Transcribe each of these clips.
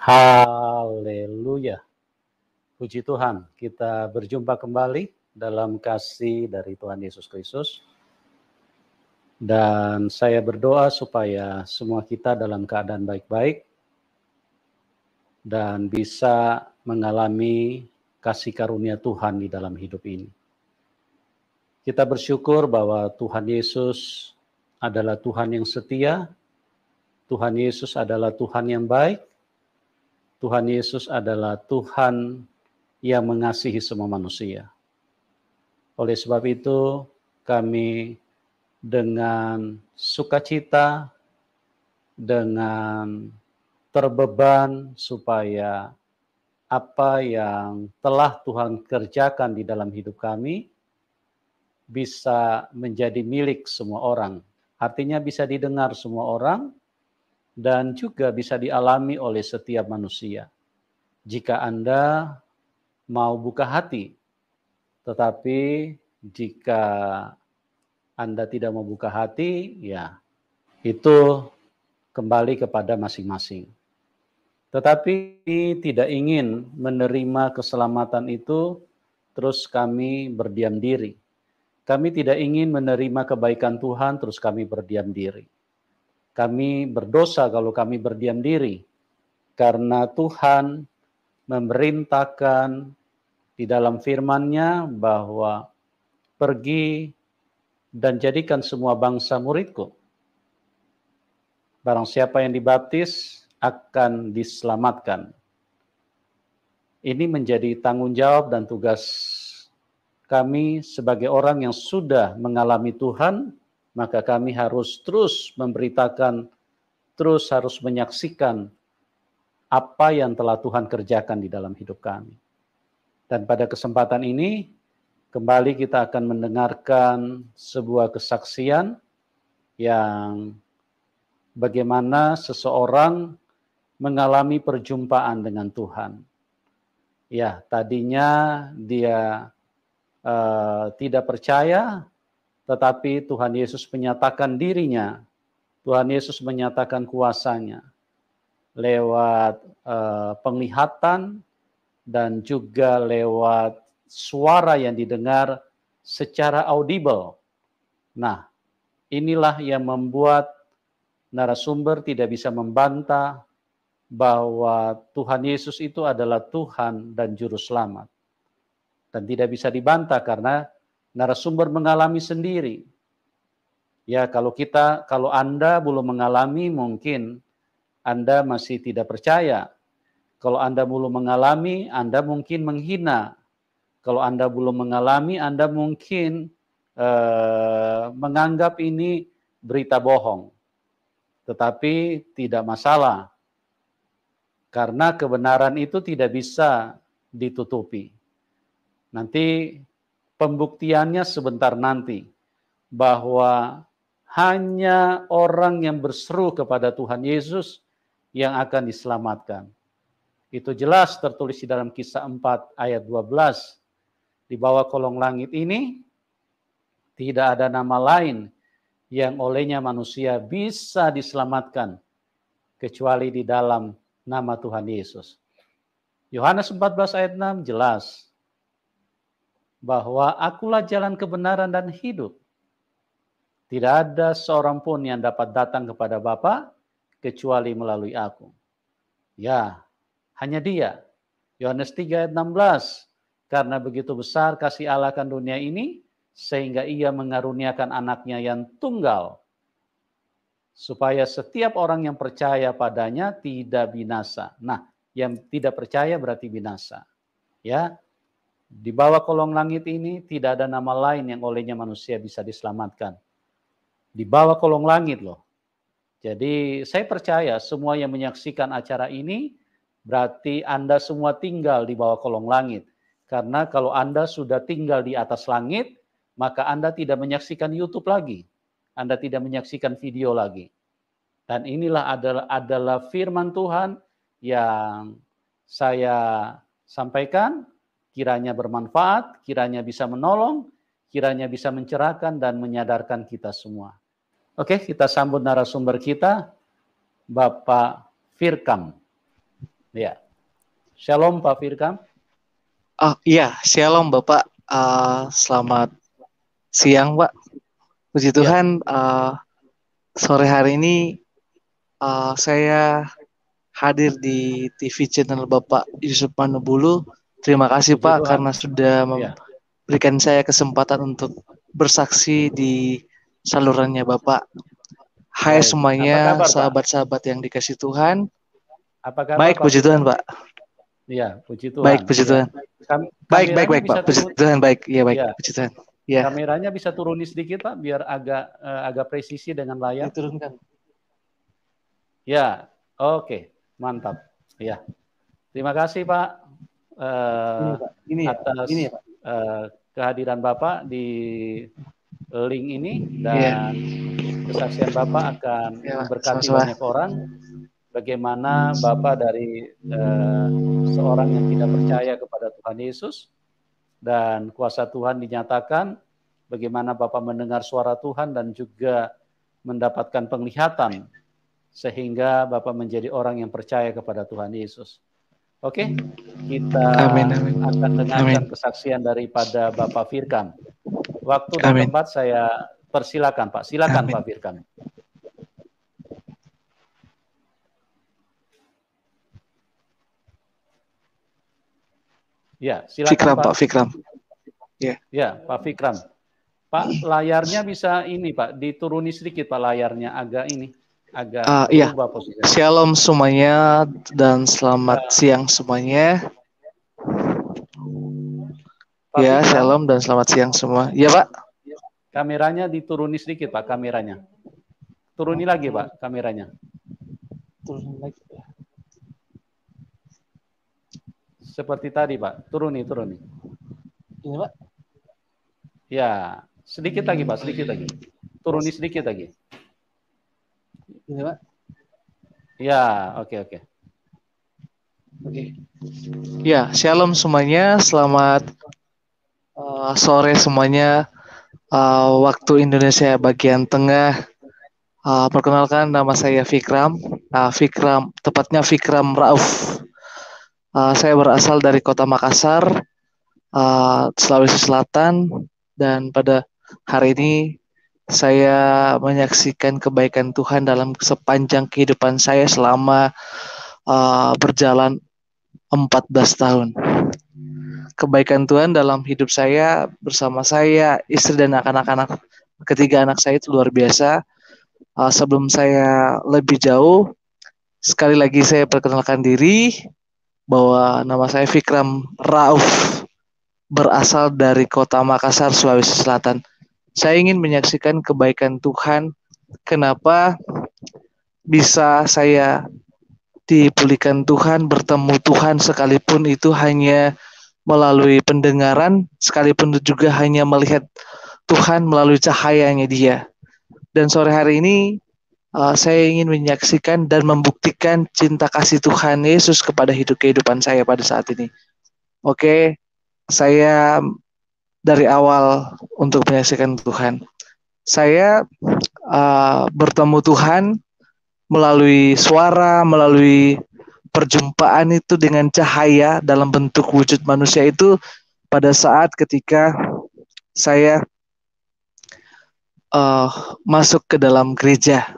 Haleluya. Puji Tuhan, kita berjumpa kembali dalam kasih dari Tuhan Yesus Kristus. Dan saya berdoa supaya semua kita dalam keadaan baik-baik dan bisa mengalami kasih karunia Tuhan di dalam hidup ini. Kita bersyukur bahwa Tuhan Yesus adalah Tuhan yang setia, Tuhan Yesus adalah Tuhan yang baik, Tuhan Yesus adalah Tuhan yang mengasihi semua manusia. Oleh sebab itu, kami dengan sukacita, dengan terbeban supaya apa yang telah Tuhan kerjakan di dalam hidup kami bisa menjadi milik semua orang. Artinya bisa didengar semua orang dan juga bisa dialami oleh setiap manusia. Jika Anda mau buka hati, tetapi jika Anda tidak mau buka hati, ya itu kembali kepada masing-masing. Tetapi tidak ingin menerima keselamatan itu, terus kami berdiam diri. Kami tidak ingin menerima kebaikan Tuhan, terus kami berdiam diri. Kami berdosa kalau kami berdiam diri, karena Tuhan memerintahkan di dalam firman-Nya bahwa pergi dan jadikan semua bangsa muridku. Barang siapa yang dibaptis akan diselamatkan. Ini menjadi tanggung jawab dan tugas kami sebagai orang yang sudah mengalami Tuhan, maka kami harus terus memberitakan, terus harus menyaksikan apa yang telah Tuhan kerjakan di dalam hidup kami. Dan pada kesempatan ini, kembali kita akan mendengarkan sebuah kesaksian yang bagaimana seseorang mengalami perjumpaan dengan Tuhan. Ya, tadinya dia tidak percaya, tetapi Tuhan Yesus menyatakan dirinya, Tuhan Yesus menyatakan kuasanya lewat penglihatan dan juga lewat suara yang didengar secara audible. Nah, inilah yang membuat narasumber tidak bisa membantah bahwa Tuhan Yesus itu adalah Tuhan dan Juru Selamat. Dan tidak bisa dibantah karena narasumber mengalami sendiri. Ya, kalau Anda belum mengalami, mungkin Anda masih tidak percaya. Kalau Anda belum mengalami, Anda mungkin menghina. Kalau Anda belum mengalami, Anda mungkin menganggap ini berita bohong. Tetapi tidak masalah. Karena kebenaran itu tidak bisa ditutupi. Nanti pembuktiannya sebentar nanti. Bahwa hanya orang yang berseru kepada Tuhan Yesus yang akan diselamatkan. Itu jelas tertulis di dalam Kisah 4 ayat 12. Di bawah kolong langit ini tidak ada nama lain yang olehnya manusia bisa diselamatkan kecuali di dalam nama Tuhan Yesus. Yohanes 14 ayat 6 jelas bahwa akulah jalan kebenaran dan hidup. Tidak ada seorang pun yang dapat datang kepada Bapa kecuali melalui aku. Ya, hanya Dia. Yohanes 3 ayat 16. Karena begitu besar kasih Allah akan dunia ini, sehingga Ia mengaruniakan anaknya yang tunggal, supaya setiap orang yang percaya padanya tidak binasa. Nah, yang tidak percaya berarti binasa. Ya, di bawah kolong langit ini tidak ada nama lain yang olehnya manusia bisa diselamatkan. Di bawah kolong langit loh. Jadi saya percaya semua yang menyaksikan acara ini berarti Anda semua tinggal di bawah kolong langit. Karena kalau Anda sudah tinggal di atas langit, maka Anda tidak menyaksikan YouTube lagi. Anda tidak menyaksikan video lagi. Dan inilah adalah firman Tuhan yang saya sampaikan, kiranya bermanfaat, kiranya bisa menolong, kiranya bisa mencerahkan dan menyadarkan kita semua. Oke, kita sambut narasumber kita, Bapak Firkam. Ya. Shalom Pak Firkam. Iya, shalom Bapak. Selamat siang Pak. Puji Tuhan, sore hari ini saya hadir di TV channel Bapak Yusuf Manubulu. Terima kasih Puji Pak Tuhan. karena sudah Ya. memberikan saya kesempatan untuk bersaksi di salurannya Bapak. Hai Baik. Apa semuanya, kabar Pak? sahabat-sahabat yang dikasih Tuhan. Apa kabar Baik, Pak puji Tuhan Firkam? Pak. Iya, puji Baik, Tuhan. puji Ya. Tuhan. Baik Kameranya Pak. bisa Puji turun. Tuhan, baik. Iya, baik. Ya. Puji Tuhan. Ya. Kameranya bisa turunin sedikit Pak, biar agak presisi dengan layar. Diturunkan. Ya, oke, mantap. Ya, terima kasih Pak, atas kehadiran Bapak di link ini, dan kesaksian Bapak akan memberkati banyak orang. Bagaimana Bapak dari seorang yang tidak percaya kepada Tuhan Yesus, dan kuasa Tuhan dinyatakan, bagaimana Bapak mendengar suara Tuhan dan juga mendapatkan penglihatan, sehingga Bapak menjadi orang yang percaya kepada Tuhan Yesus. Oke, kita akan dengarkan kesaksian daripada Bapak Firkam. Waktu dan tempat saya persilakan Pak. Silakan Pak Firkam. Ya, silakan Pak. Fikram. Ya, Pak Fikram. Pak, layarnya bisa ini Pak, dituruni sedikit Pak layarnya, agak berubah posisinya. Shalom semuanya dan selamat siang semuanya. Pak ya, Fikram, shalom dan selamat siang semua. Ya Pak. Kameranya dituruni sedikit Pak, kameranya. Turuni lagi Pak, kameranya. Turun lagi. Seperti tadi Pak, turuni. Ini Pak. Ya, sedikit lagi Pak, sedikit lagi. Turuni sedikit lagi. Ini Pak. Ya, oke. Ya, shalom semuanya, selamat sore semuanya. Waktu Indonesia bagian tengah. Perkenalkan, nama saya Fikram. Tepatnya Fikram Rauf. Saya berasal dari Kota Makassar, Sulawesi Selatan, dan pada hari ini saya menyaksikan kebaikan Tuhan dalam sepanjang kehidupan saya selama berjalan 14 tahun. Kebaikan Tuhan dalam hidup saya, bersama saya, istri dan anak-anak, ketiga anak saya itu luar biasa. Sebelum saya lebih jauh, sekali lagi saya perkenalkan diri bahwa nama saya Fikram Rauf, berasal dari Kota Makassar, Sulawesi Selatan. Saya ingin menyaksikan kebaikan Tuhan. Kenapa bisa saya dipulihkan Tuhan, bertemu Tuhan, sekalipun itu hanya melalui pendengaran, sekalipun itu juga hanya melihat Tuhan melalui cahayanya Dia. Dan sore hari ini saya ingin menyaksikan dan membuktikan cinta kasih Tuhan Yesus kepada kehidupan saya pada saat ini. Oke, saya dari awal untuk menyaksikan Tuhan. Saya bertemu Tuhan melalui suara, melalui perjumpaan itu dengan cahaya dalam bentuk wujud manusia itu pada saat ketika saya masuk ke dalam gereja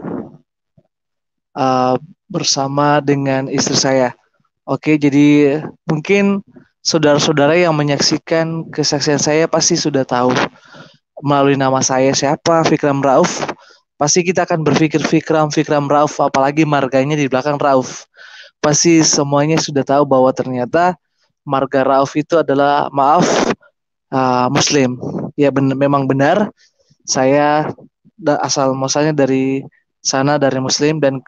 bersama dengan istri saya. Oke, jadi mungkin saudara-saudara yang menyaksikan kesaksian saya pasti sudah tahu melalui nama saya siapa, Fikram Rauf. Pasti kita akan berpikir Fikram Rauf, apalagi marganya di belakang Rauf. Pasti semuanya sudah tahu bahwa ternyata marga Rauf itu adalah Muslim. Ya memang benar, saya asal muasalnya dari sana, dari Muslim, dan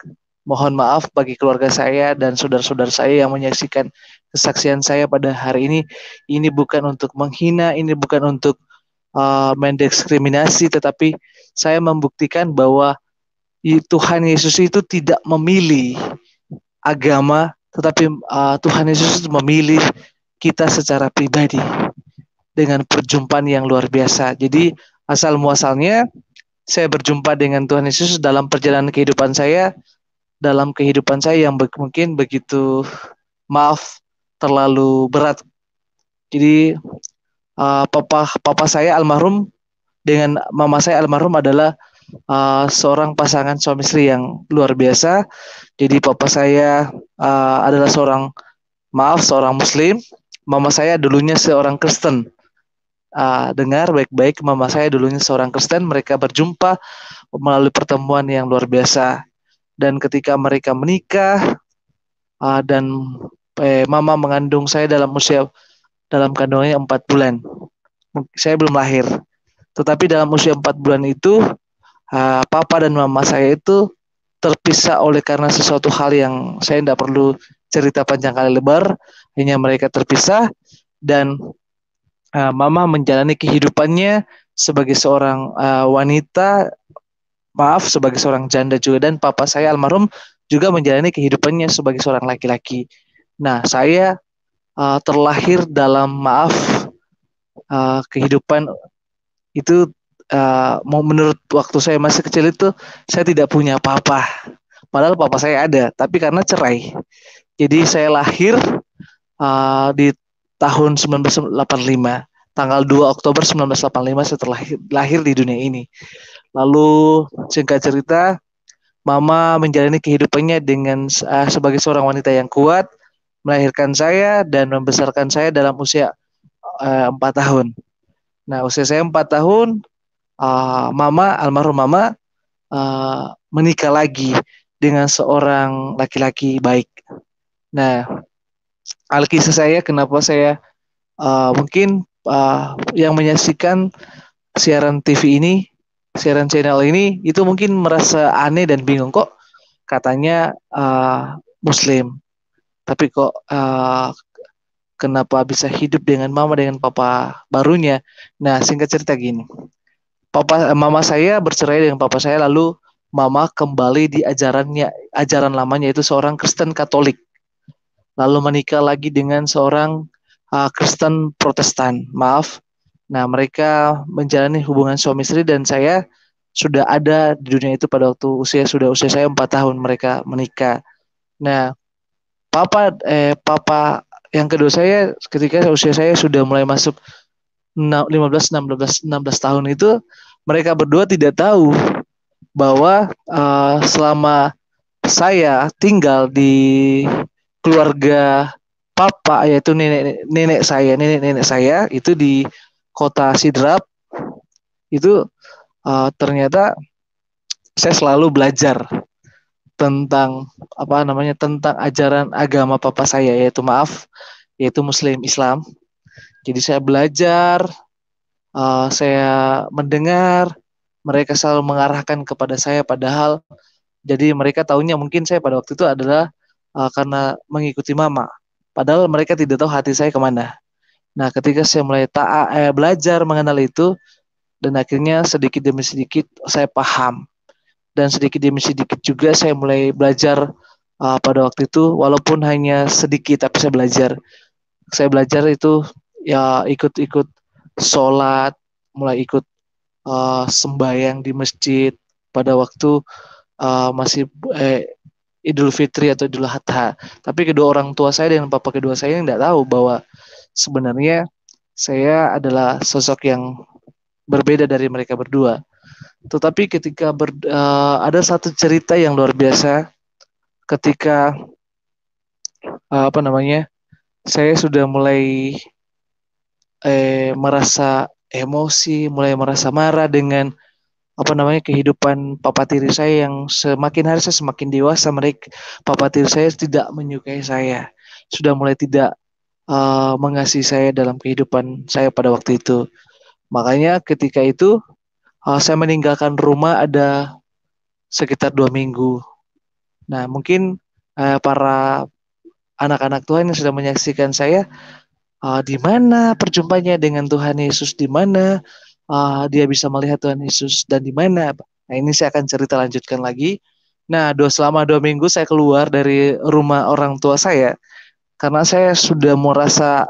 mohon maaf bagi keluarga saya dan saudara-saudara saya yang menyaksikan kesaksian saya pada hari ini. Ini bukan untuk menghina, ini bukan untuk mendiskriminasi, tetapi saya membuktikan bahwa Tuhan Yesus itu tidak memilih agama, tetapi Tuhan Yesus memilih kita secara pribadi dengan perjumpaan yang luar biasa. Jadi asal muasalnya saya berjumpa dengan Tuhan Yesus dalam perjalanan kehidupan saya, dalam kehidupan saya yang mungkin begitu maaf terlalu berat. Jadi papa saya almarhum dengan mama saya almarhum adalah seorang pasangan suami istri yang luar biasa. Jadi papa saya adalah seorang Muslim. Mama saya dulunya seorang Kristen. Dengar baik-baik, mama saya dulunya seorang Kristen. Mereka berjumpa melalui pertemuan yang luar biasa. Dan ketika mereka menikah dan mama mengandung saya dalam kandungannya 4 bulan. Saya belum lahir. Tetapi dalam usia 4 bulan itu, papa dan mama saya itu terpisah oleh karena sesuatu hal yang saya tidak perlu cerita panjang kali lebar. Hanya mereka terpisah dan mama menjalani kehidupannya sebagai seorang wanita, sebagai seorang janda juga, dan papa saya almarhum juga menjalani kehidupannya sebagai seorang laki-laki. Nah, saya terlahir dalam kehidupan itu, menurut waktu saya masih kecil itu saya tidak punya apa-apa. Padahal papa saya ada, tapi karena cerai. Jadi saya lahir di tahun 1985. Tanggal 2 Oktober 1985 saya lahir di dunia ini. Lalu singkat cerita, mama menjalani kehidupannya dengan sebagai seorang wanita yang kuat, melahirkan saya dan membesarkan saya dalam usia 4 tahun. Nah, usia saya 4 tahun, almarhum mama menikah lagi dengan seorang laki-laki baik. Nah, alkisah saya kenapa saya mungkin yang menyaksikan siaran TV ini, siaran channel ini, itu mungkin merasa aneh dan bingung, kok katanya Muslim, tapi kok kenapa bisa hidup dengan mama dengan papa barunya. Nah, singkat cerita gini, mama saya bercerai dengan papa saya, lalu mama kembali di ajaran lamanya, yaitu seorang Kristen Katolik, lalu menikah lagi dengan seorang Kristen Protestan. Nah, mereka menjalani hubungan suami istri dan saya sudah ada di dunia itu pada waktu usia saya 4 tahun mereka menikah. Nah, papa yang kedua saya ketika usia saya sudah mulai masuk 16 tahun itu, mereka berdua tidak tahu bahwa selama saya tinggal di keluarga papa, yaitu nenek saya itu di kota Sidrap, itu ternyata saya selalu belajar tentang tentang ajaran agama papa saya, yaitu Muslim Islam. Jadi saya belajar, saya mendengar, mereka selalu mengarahkan kepada saya, padahal jadi mereka tahunya mungkin saya pada waktu itu adalah karena mengikuti mama. Padahal mereka tidak tahu hati saya kemana. Nah, ketika saya mulai belajar mengenal itu, dan akhirnya sedikit demi sedikit saya paham. Dan sedikit demi sedikit juga saya mulai belajar pada waktu itu, walaupun hanya sedikit, tapi saya belajar. Saya belajar itu ya ikut-ikut sholat, mulai ikut sembahyang di masjid pada waktu masih Idul Fitri atau Idul Adha. Tapi kedua orang tua saya dan papa kedua saya tidak tahu bahwa sebenarnya saya adalah sosok yang berbeda dari mereka berdua. Tetapi ketika ada satu cerita yang luar biasa ketika saya sudah mulai merasa emosi, mulai merasa marah dengan kehidupan papa tiri saya yang semakin hari saya semakin dewasa, papa tiri saya tidak menyukai saya, sudah mulai tidak mengasihi saya dalam kehidupan saya pada waktu itu. Makanya ketika itu saya meninggalkan rumah ada sekitar 2 minggu. Nah, mungkin para anak-anak Tuhan yang sudah menyaksikan saya, di mana perjumpaannya dengan Tuhan Yesus, di mana dia bisa melihat Tuhan Yesus, dan di mana. Nah, ini saya akan cerita lanjutkan lagi. Nah, selama 2 minggu saya keluar dari rumah orang tua saya karena saya sudah merasa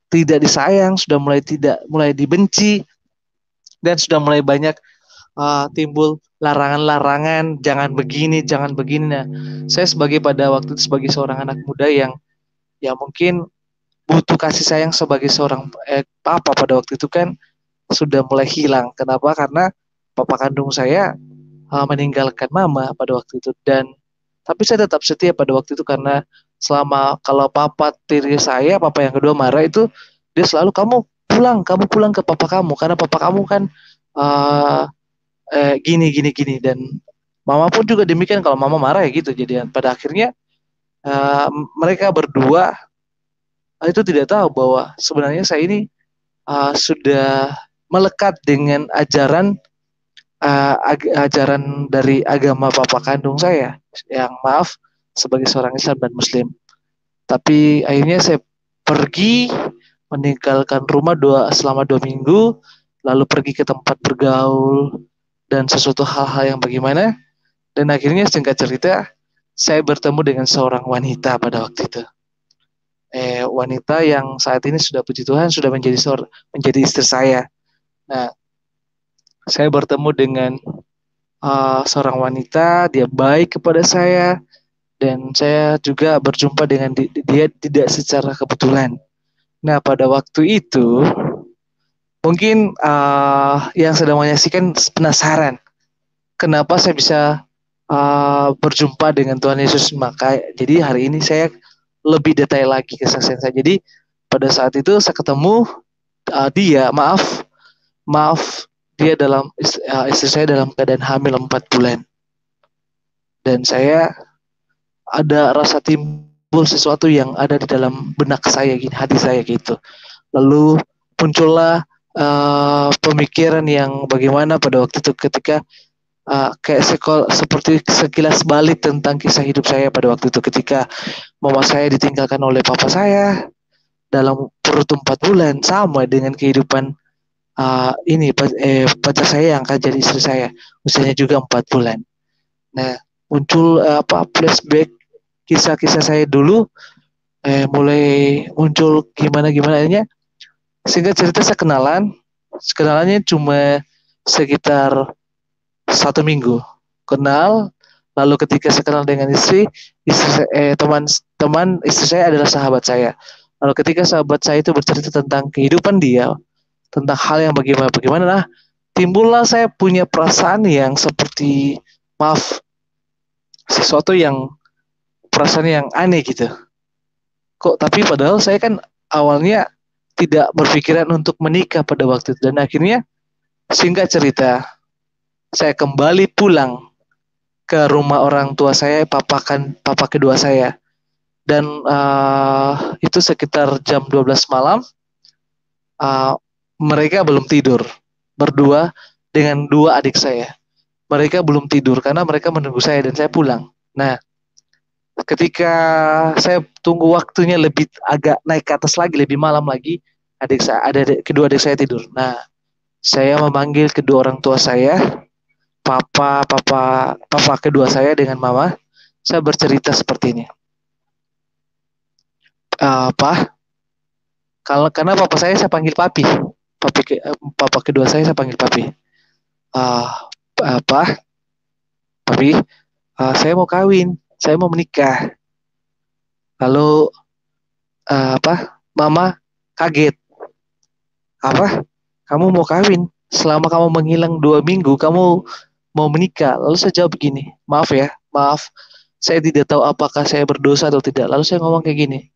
tidak disayang, sudah mulai dibenci, dan sudah mulai banyak timbul larangan-larangan, jangan begini, jangan begini. Nah, saya pada waktu itu sebagai seorang anak muda yang ya mungkin butuh kasih sayang sebagai seorang papa pada waktu itu kan sudah mulai hilang. Kenapa? Karena papa kandung saya meninggalkan mama pada waktu itu, dan tapi saya tetap setia pada waktu itu karena selama kalau papa tiri saya, papa yang kedua marah itu, dia selalu kamu pulang ke papa kamu karena papa kamu kan uh, gini gini gini, dan mama pun juga demikian kalau mama marah ya gitu. Jadi pada akhirnya uh, mereka berdua itu tidak tahu bahwa sebenarnya saya ini sudah melekat dengan ajaran dari agama papa kandung saya, yang maaf sebagai seorang Islam dan Muslim. Tapi akhirnya saya pergi meninggalkan rumah selama 2 minggu, lalu pergi ke tempat bergaul dan sesuatu hal-hal yang bagaimana, dan akhirnya singkat cerita saya bertemu dengan seorang wanita pada waktu itu. Wanita yang saat ini sudah puji Tuhan sudah menjadi istri saya. Nah, saya bertemu dengan seorang wanita, dia baik kepada saya, dan saya juga berjumpa dengan dia tidak secara kebetulan. Nah, pada waktu itu mungkin yang sedang menyaksikan penasaran kenapa saya bisa berjumpa dengan Tuhan Yesus. Maka jadi hari ini saya lebih detail lagi kesaksian saya. Jadi pada saat itu saya ketemu dia, dia istri saya dalam keadaan hamil 4 bulan, dan saya ada rasa timbul sesuatu yang ada di dalam benak saya gini, hati saya gitu. Lalu muncullah pemikiran yang bagaimana pada waktu itu ketika kayak seperti sekilas balik tentang kisah hidup saya pada waktu itu ketika mama saya ditinggalkan oleh papa saya dalam perut 4 bulan, sama dengan kehidupan pacar saya yang akan jadi istri saya, usianya juga 4 bulan. Nah, muncul flashback kisah-kisah saya dulu, mulai muncul gimana-gimananya. Sehingga cerita saya kenalannya cuma sekitar 1 minggu kenal. Lalu ketika saya kenal dengan teman istri saya adalah sahabat saya. Lalu ketika sahabat saya itu bercerita tentang kehidupan dia, tentang hal yang bagaimana, nah, timbullah saya punya perasaan yang seperti sesuatu yang perasaan yang aneh gitu. Kok tapi padahal saya kan awalnya tidak berpikiran untuk menikah pada waktu itu, dan akhirnya singkat cerita saya kembali pulang ke rumah orang tua saya, papa kedua saya, dan itu sekitar jam 12 malam. Mereka belum tidur berdua dengan 2 adik saya. Mereka belum tidur karena mereka menunggu saya dan saya pulang. Nah, ketika saya tunggu waktunya lebih agak naik ke atas lagi, lebih malam lagi, kedua adik saya tidur. Nah, saya memanggil kedua orang tua saya, papa kedua saya dengan mama. Saya bercerita seperti ini. Karena papa saya panggil papi. Papa kedua saya panggil papi. Papi, saya mau kawin, saya mau menikah. Lalu mama kaget. Kamu mau kawin? Selama kamu menghilang 2 minggu, kamu mau menikah? Lalu saya jawab begini, maaf, saya tidak tahu apakah saya berdosa atau tidak. Lalu saya ngomong kayak gini,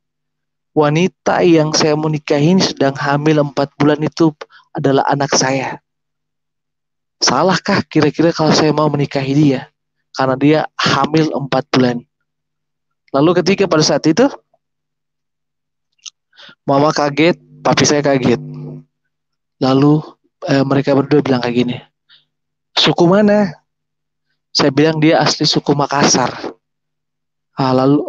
wanita yang saya mau nikahin sedang hamil 4 bulan itu adalah anak saya. Salahkah kira-kira kalau saya mau menikahi dia? Karena dia hamil 4 bulan. Lalu ketika pada saat itu, mama kaget, papi saya kaget. Lalu mereka berdua bilang kayak gini, suku mana? Saya bilang dia asli suku Makassar. Lalu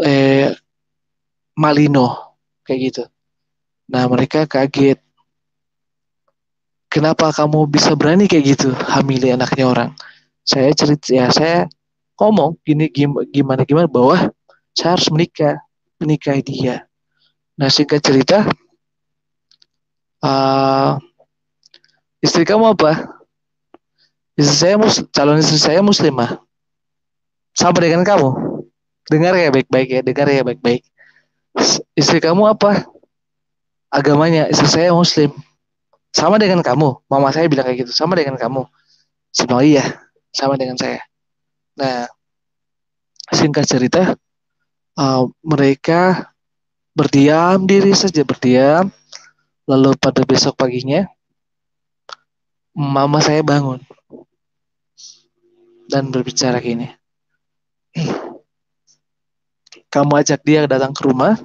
Malino, kayak gitu. Nah, mereka kaget. Kenapa kamu bisa berani kayak gitu hamili anaknya orang? Saya ngomong gimana bahwa saya harus menikahi dia. Nah, singkat cerita, istri kamu apa? Calon istri saya muslimah. Sama dengan kamu. Dengar ya baik-baik. Istri kamu apa agamanya? Istri saya Muslim. Sama dengan kamu. Mama saya bilang kayak gitu. Sama dengan kamu. Saya bilang, iya, sama dengan saya. Nah, singkat cerita, mereka berdiam diri saja, berdiam. Lalu pada besok paginya, mama saya bangun dan berbicara gini, kamu ajak dia datang ke rumah,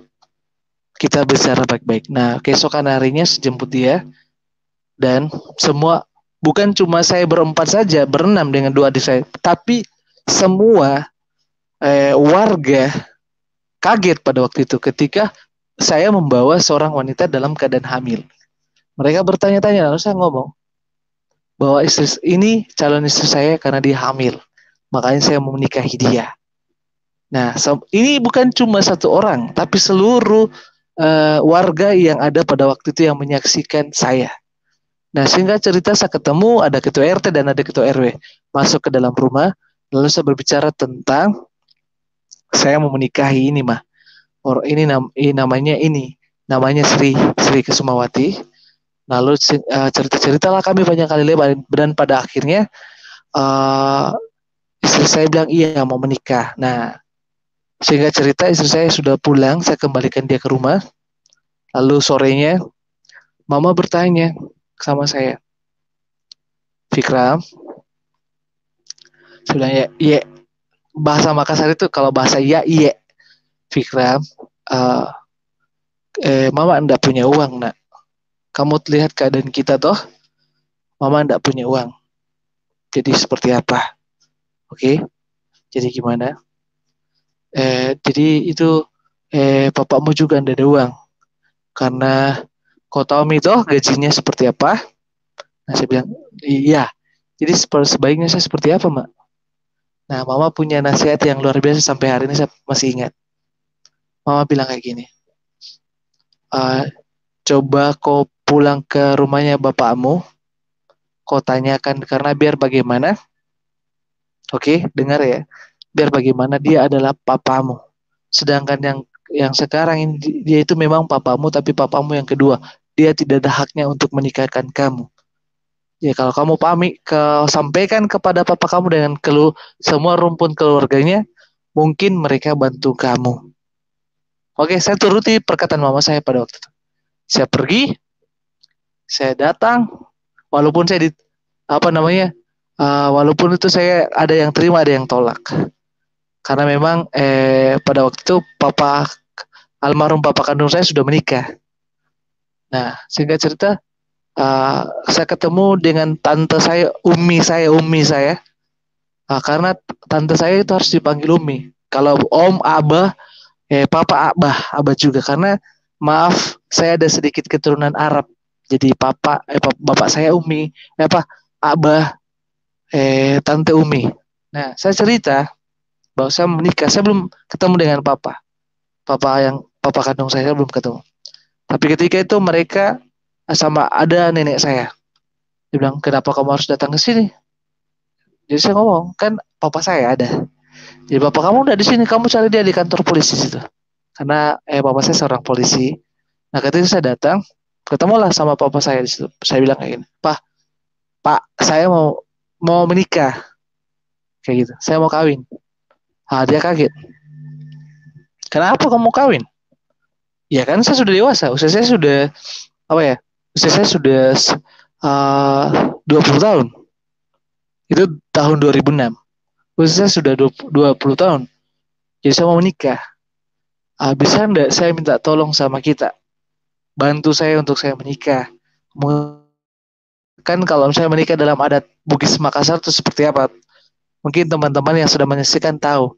kita bicara baik-baik. Nah, keesokan harinya saya jemput dia, dan semua, bukan cuma saya berempat saja, berenam dengan dua adik saya, tapi semua warga kaget pada waktu itu ketika saya membawa seorang wanita dalam keadaan hamil. Mereka bertanya-tanya, lalu saya ngomong bahwa istri ini calon istri saya karena dia hamil, makanya saya mau menikahi dia. Nah, ini bukan cuma satu orang, tapi seluruh warga yang ada pada waktu itu yang menyaksikan saya. Nah, sehingga cerita saya ketemu ada ketua RT dan ada ketua RW masuk ke dalam rumah, lalu saya berbicara tentang saya mau menikahi ini mah. Ini namanya Sri Kesumawati. Lalu cerita-ceritalah kami banyak kali lebar, dan pada akhirnya istri saya bilang iya mau menikah. Nah, sehingga cerita istri saya sudah pulang, saya kembalikan dia ke rumah. Lalu sorenya mama bertanya sama saya, Fikram, sudah ya, iya. Bahasa Makassar itu kalau bahasa iya, iya. Fikram, mama enggak punya uang, nak. Kamu lihat keadaan kita toh, mama enggak punya uang. Jadi seperti apa? Oke, jadi gimana? Jadi itu bapakmu juga enggak ada uang. Karena kau tahu toh gajinya seperti apa? Nah, saya bilang, iya. Jadi sebaiknya saya seperti apa, Mak? Nah, mama punya nasihat yang luar biasa sampai hari ini saya masih ingat. Mama bilang kayak gini, coba kau pulang ke rumahnya bapakmu, kau tanyakan, karena biar bagaimana, oke, dengar ya, biar bagaimana dia adalah papamu. Sedangkan yang sekarang ini dia itu memang papamu, tapi papamu yang kedua. Dia tidak ada haknya untuk menikahkan kamu. Ya kalau kamu sampaikan kepada papa kamu dengan semua rumpun keluarganya, mungkin mereka bantu kamu. Oke, saya turuti perkataan mama saya pada waktu itu. Saya pergi, saya datang, walaupun saya walaupun itu saya ada yang terima, ada yang tolak. Karena memang pada waktu itu almarhum papa kandung saya sudah menikah. Nah, singkat cerita, saya ketemu dengan tante saya, umi saya. Karena tante saya itu harus dipanggil umi. Kalau om, abah, papa, abah juga. Karena maaf, saya ada sedikit keturunan Arab. Jadi bapak saya umi, abah, tante umi. Nah, saya cerita bahwa saya menikah, saya belum ketemu dengan papa kandung saya belum ketemu. Tapi ketika itu mereka sama ada nenek saya. Dia bilang, kenapa kamu harus datang ke sini? Jadi saya ngomong, kan papa saya ada. Jadi bapak kamu udah di sini, kamu cari dia di kantor polisi situ. Karena papa saya seorang polisi. Nah ketika saya datang, ketemulah sama papa saya di situ. Saya bilang kayak gini, Pak, saya mau menikah. Kayak gitu, saya mau kawin. Dia kaget. Kenapa kamu kawin? Ya kan saya sudah dewasa, usia saya sudah Usia saya sudah 20 tahun. Itu tahun 2006. Usia saya sudah 20 tahun. Jadi saya mau menikah. Bisa enggak saya minta tolong sama kita? Bantu saya untuk saya menikah. Kan kalau saya menikah dalam adat Bugis Makassar itu seperti apa? Mungkin teman-teman yang sudah menyaksikan tahu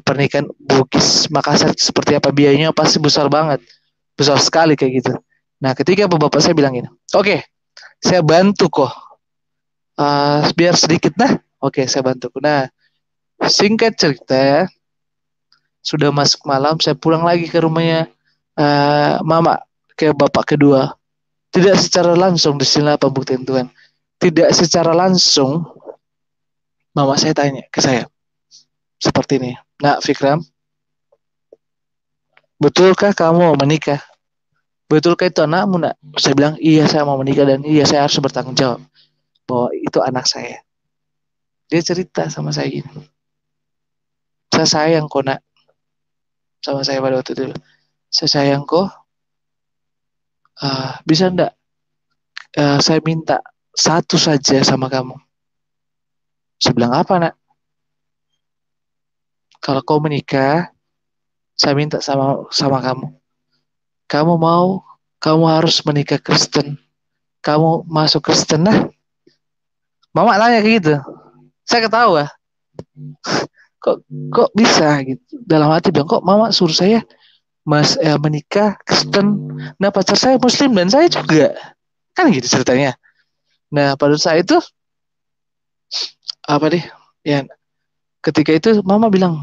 pernikahan Bugis Makassar itu seperti apa. Biayanya pasti besar banget. Besar sekali kayak gitu. Nah ketika bapak saya bilang gini, oke, saya bantu kok. Biar sedikit Oke, saya bantu. Nah, singkat cerita, sudah masuk malam, saya pulang lagi ke rumahnya mama, ke bapak kedua. Tidak secara langsung, disinilah pembuktian Tuhan. Tidak secara langsung, mama saya tanya ke saya, seperti ini, nak Fikram, betulkah kamu mau menikah? Betulkah itu anakmu, nak? Saya bilang, iya saya mau menikah dan iya saya harus bertanggung jawab bahwa itu anak saya. Dia cerita sama saya gini, saya sayang kok nak sama saya pada waktu itu. Saya sayang kok, bisa enggak saya minta satu saja sama kamu. Saya bilang, apa nak? Kalau kau menikah, saya minta sama kamu. Kamu harus menikah Kristen. Kamu masuk Kristen lah. Mama tanya kayak gitu. Saya ketawa. Kok bisa gitu. Dalam hati bilang, kok mama suruh saya menikah Kristen. Nah pacar saya Muslim dan saya juga. Kan gitu ceritanya. Nah pada saat itu, apa deh, ya ketika itu mama bilang,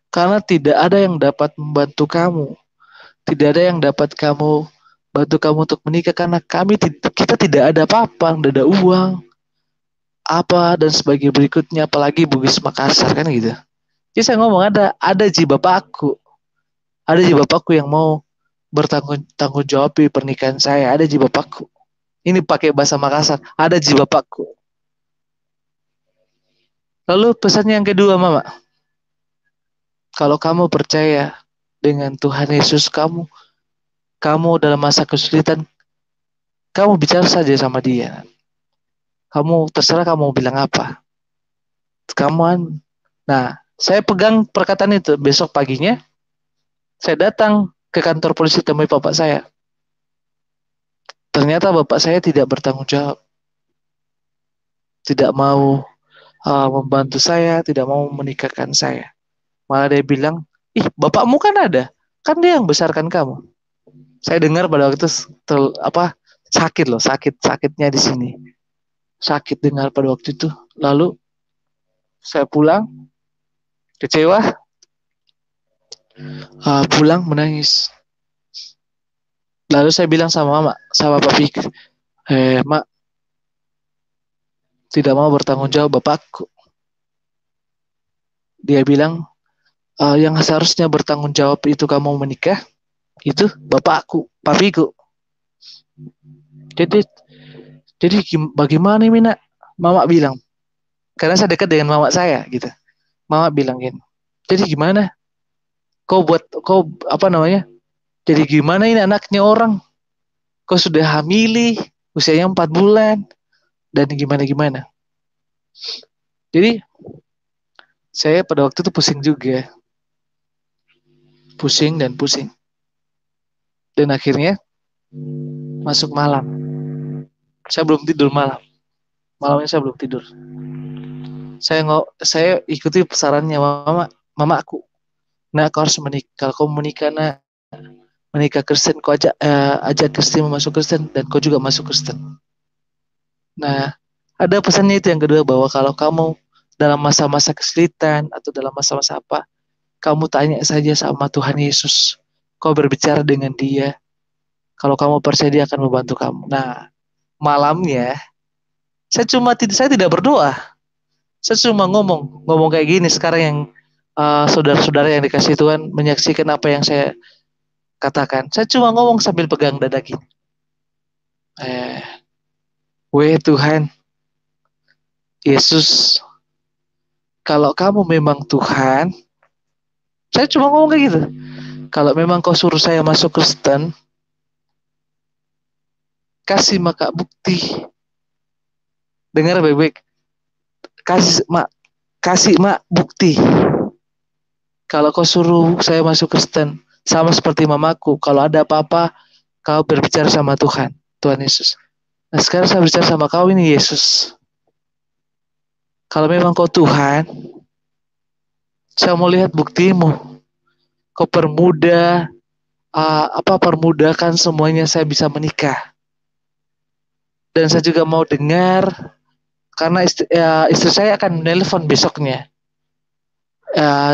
karena tidak ada yang dapat membantu kamu. Tidak ada yang dapat bantu kamu untuk menikah karena kita tidak ada apa-apa, tidak ada uang, apa dan sebagai berikutnya, apalagi Bugis Makassar kan gitu. Jadi saya ngomong ada ji bapakku yang mau bertanggung jawab di pernikahan saya, ada ji bapakku. Ini pakai bahasa Makassar, ada ji bapakku. Lalu pesan yang kedua mama, kalau kamu percaya dengan Tuhan Yesus kamu dalam masa kesulitan, kamu bicara saja sama dia. Kamu terserah kamu mau bilang apa. Nah, saya pegang perkataan itu. Besok paginya, saya datang ke kantor polisi temui bapak saya. Ternyata bapak saya tidak bertanggung jawab. Tidak mau membantu saya, tidak mau menikahkan saya. Malah dia bilang, bapakmu kan ada. Kan dia yang besarkan kamu. Saya dengar pada waktu itu sakit loh, sakitnya di sini. Sakit dengar pada waktu itu. Lalu saya pulang, kecewa, pulang menangis. Lalu saya bilang sama mama, sama papi, mak, tidak mau bertanggung jawab bapakku. Dia bilang, yang seharusnya bertanggung jawab itu kamu menikah, itu bapakku, papiku. Jadi bagaimana ini nak? Mama bilang, karena saya dekat dengan mama saya gitu. Mama bilang gini, jadi gimana? Jadi gimana ini anaknya orang? Kau sudah hamili, usianya 4 bulan, dan gimana-gimana. Jadi saya pada waktu itu pusing juga. Pusing. Dan akhirnya masuk malam. Saya belum tidur malam. Malamnya saya belum tidur. Saya ikuti sarannya mama aku. Nah, kau harus menikah. Kalau kau menikah, nak, menikah Kristen, kau ajak Kristen masuk Kristen dan kau juga masuk Kristen. Nah, ada pesannya itu yang kedua, bahwa kalau kamu dalam masa-masa kesulitan atau dalam masa-masa apa, kamu tanya saja sama Tuhan Yesus. Kau berbicara dengan dia. Kalau kamu percaya, dia akan membantu kamu. Nah, malamnya saya tidak berdoa. Saya cuma ngomong kayak gini sekarang yang saudara-saudara yang dikasih Tuhan menyaksikan apa yang saya katakan. Saya cuma ngomong sambil pegang dada gini. Tuhan Yesus, kalau kamu memang Tuhan, saya cuma ngomong kayak gitu. Kalau memang kau suruh saya masuk Kristen, kasih maka bukti. Dengar baik-baik. Kasih mak bukti. Kalau kau suruh saya masuk Kristen, sama seperti mamaku, kalau ada apa-apa, kau berbicara sama Tuhan Yesus. Nah sekarang saya bicara sama kau ini, Yesus. Kalau memang kau Tuhan, saya mau lihat buktimu. Kau permudahkan semuanya saya bisa menikah. Dan saya juga mau dengar, karena istri saya akan menelpon besoknya.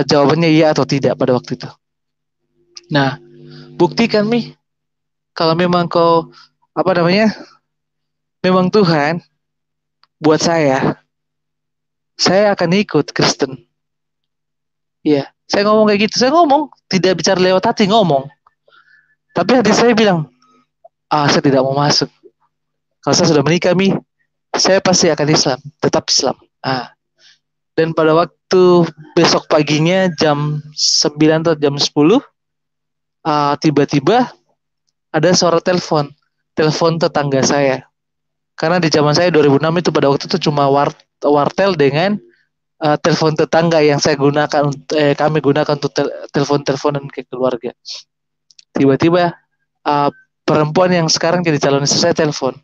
Jawabannya iya atau tidak pada waktu itu. Nah, buktikan kalau memang kau memang Tuhan buat saya akan ikut Kristen. Iya. Saya ngomong kayak gitu, saya ngomong tidak bicara lewat hati, ngomong. Tapi hati saya bilang, saya tidak mau masuk. Kalau saya sudah menikah, Mi, saya pasti akan Islam, tetap Islam. Dan pada waktu besok paginya jam 9 atau jam 10, tiba-tiba ada suara telepon tetangga saya. Karena di zaman saya 2006 itu pada waktu itu cuma wartel dengan telepon tetangga yang kami gunakan untuk telepon-teleponan ke keluarga. Tiba-tiba perempuan yang sekarang jadi calon istri saya telepon.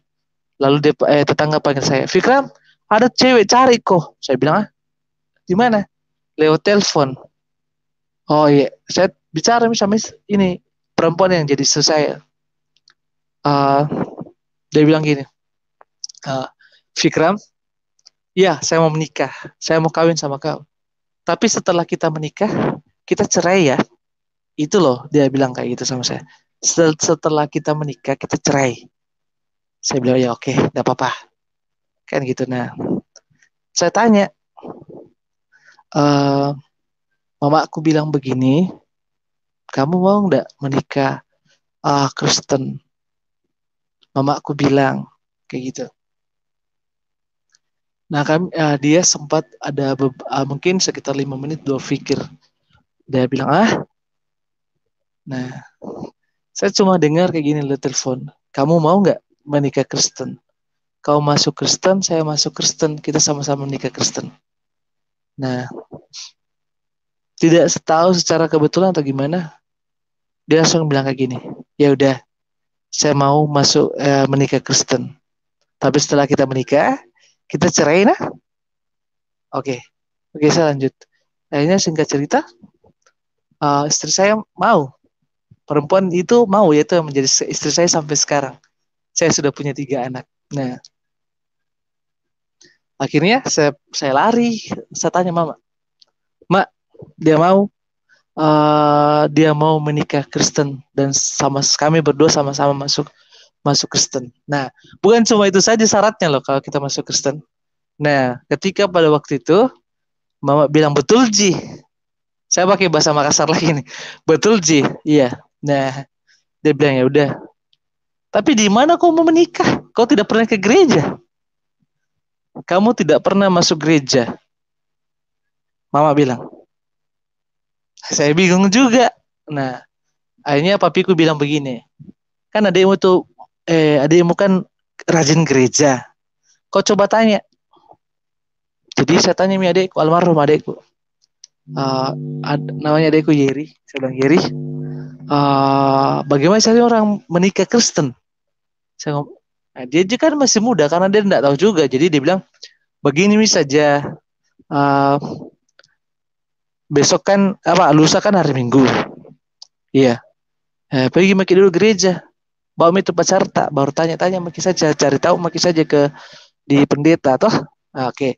Lalu tetangga panggil saya, Fikram, ada cewek cari kok. Saya bilang, di mana? Lewat telepon. Oh iya, saya bicara sama ini perempuan yang jadi istri saya. Dia bilang gini, Fikram, ya saya mau menikah, saya mau kawin sama kau. Tapi setelah kita menikah, kita cerai ya. Itu loh, dia bilang kayak gitu sama saya. Setelah kita menikah, kita cerai. Saya bilang, ya oke, gak apa-apa. Kan gitu. Nah, saya tanya, mama aku bilang begini, kamu mau gak menikah Kristen? Mama aku bilang, kayak gitu. Nah, dia sempat ada mungkin sekitar 5 menit berpikir. Dia bilang, nah, saya cuma dengar kayak gini lo telepon. Kamu mau nggak menikah Kristen? Kau masuk Kristen, saya masuk Kristen. Kita sama-sama menikah Kristen. Nah, tidak tahu secara kebetulan atau gimana, dia langsung bilang kayak gini. Ya udah, saya mau masuk menikah Kristen. Tapi setelah kita menikah, kita cerai nah. Oke, saya lanjut. Akhirnya singkat cerita, istri saya mau. Perempuan itu mau, yaitu menjadi istri saya sampai sekarang. Saya sudah punya 3 anak. Nah, akhirnya saya lari. Saya tanya mama, Mak, dia mau menikah Kristen dan kami berdua sama-sama masuk Kristen. Nah, bukan cuma itu saja syaratnya loh kalau kita masuk Kristen. Nah, ketika pada waktu itu mama bilang betul Ji. Saya pakai bahasa Makassar lagi nih. Betul Ji. Iya. Nah, dia bilang ya udah. Tapi di mana kau mau menikah? Kau tidak pernah ke gereja. Kamu tidak pernah masuk gereja. Mama bilang. Saya bingung juga. Nah, akhirnya papiku bilang begini. Kan adikmu kan rajin gereja. Kau coba tanya. Jadi saya tanya adikku, almarhum adikku. Namanya adikku Yeri. Saya bilang, Yeri, bagaimana caranya orang menikah Kristen? Dia juga kan masih muda karena dia tidak tahu juga. Jadi dia bilang, begini saja. Besok kan lusa kan hari Minggu. Iya. Pergi maki dulu gereja. Bawa itu pacar tak, baru tanya-tanya maki saja, cari tahu maki saja di pendeta toh. Oke.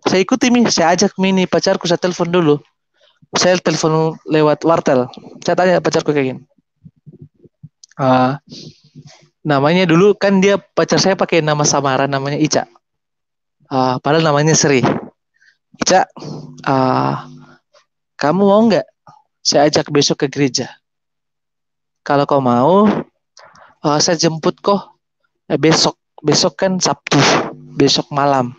Saya ikuti saya ajak nih pacarku, saya telepon dulu. Saya telepon lewat wartel. Saya tanya pacarku kayak gini. Namanya dulu kan dia pacar saya pakai nama samaran namanya Ica. Padahal namanya Sri. Ica, kamu mau nggak saya ajak besok ke gereja? Kalau kau mau, saya jemput kok besok kan Sabtu, besok malam.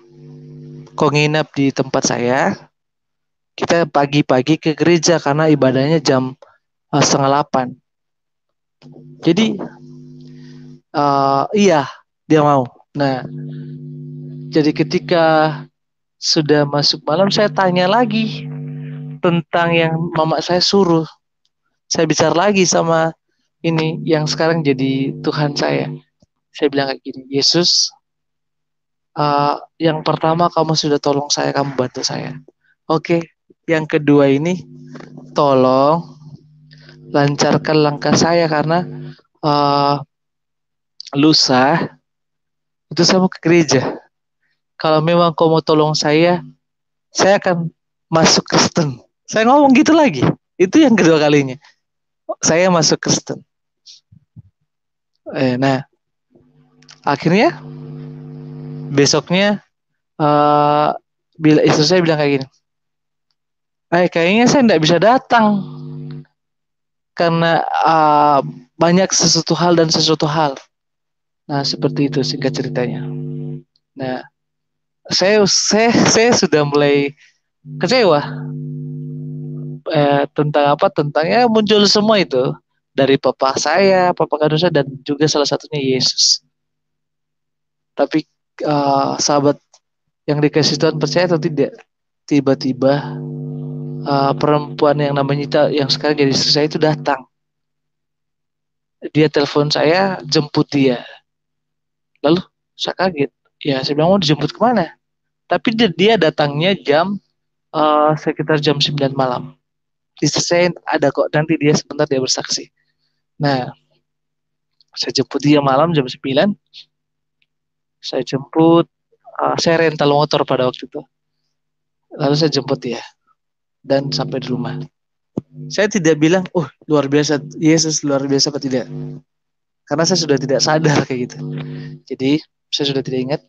Kau nginap di tempat saya, kita pagi-pagi ke gereja karena ibadahnya jam 7:30. Jadi iya dia mau. Nah, jadi ketika sudah masuk malam, saya tanya lagi tentang yang mama saya suruh. Saya bicara lagi sama ini yang sekarang jadi Tuhan saya. Saya bilang kayak gini, Yesus, yang pertama kamu sudah tolong saya, kamu bantu saya. Oke, yang kedua ini tolong lancarkan langkah saya karena lusa itu saya mau ke gereja. Kalau memang kau mau tolong saya akan masuk Kristen. Saya ngomong gitu lagi. Itu yang kedua kalinya. Saya masuk Kristen. Nah, akhirnya besoknya istri saya bilang kayak gini. Kayaknya saya tidak bisa datang karena banyak sesuatu hal dan sesuatu hal. Nah, seperti itu singkat ceritanya. Nah, saya sudah mulai kecewa tentang apa? Tentangnya muncul semua itu dari papa saya, papa kandung saya, dan juga salah satunya Yesus. Tapi sahabat yang dikasih Tuhan percaya atau tidak? Tiba-tiba perempuan yang namanya yang sekarang jadi istri saya itu datang. Dia telepon saya, jemput dia. Lalu saya kaget. Ya, saya bilang mau dijemput kemana? Tapi dia datangnya sekitar jam 9 malam. Istri saya ada kok, nanti dia sebentar dia bersaksi. Nah, saya jemput dia malam jam 9. Saya jemput, saya rental motor pada waktu itu. Lalu saya jemput dia dan sampai di rumah. Saya tidak bilang, luar biasa, Yesus luar biasa apa tidak. Karena saya sudah tidak sadar kayak gitu. Jadi, saya sudah tidak ingat.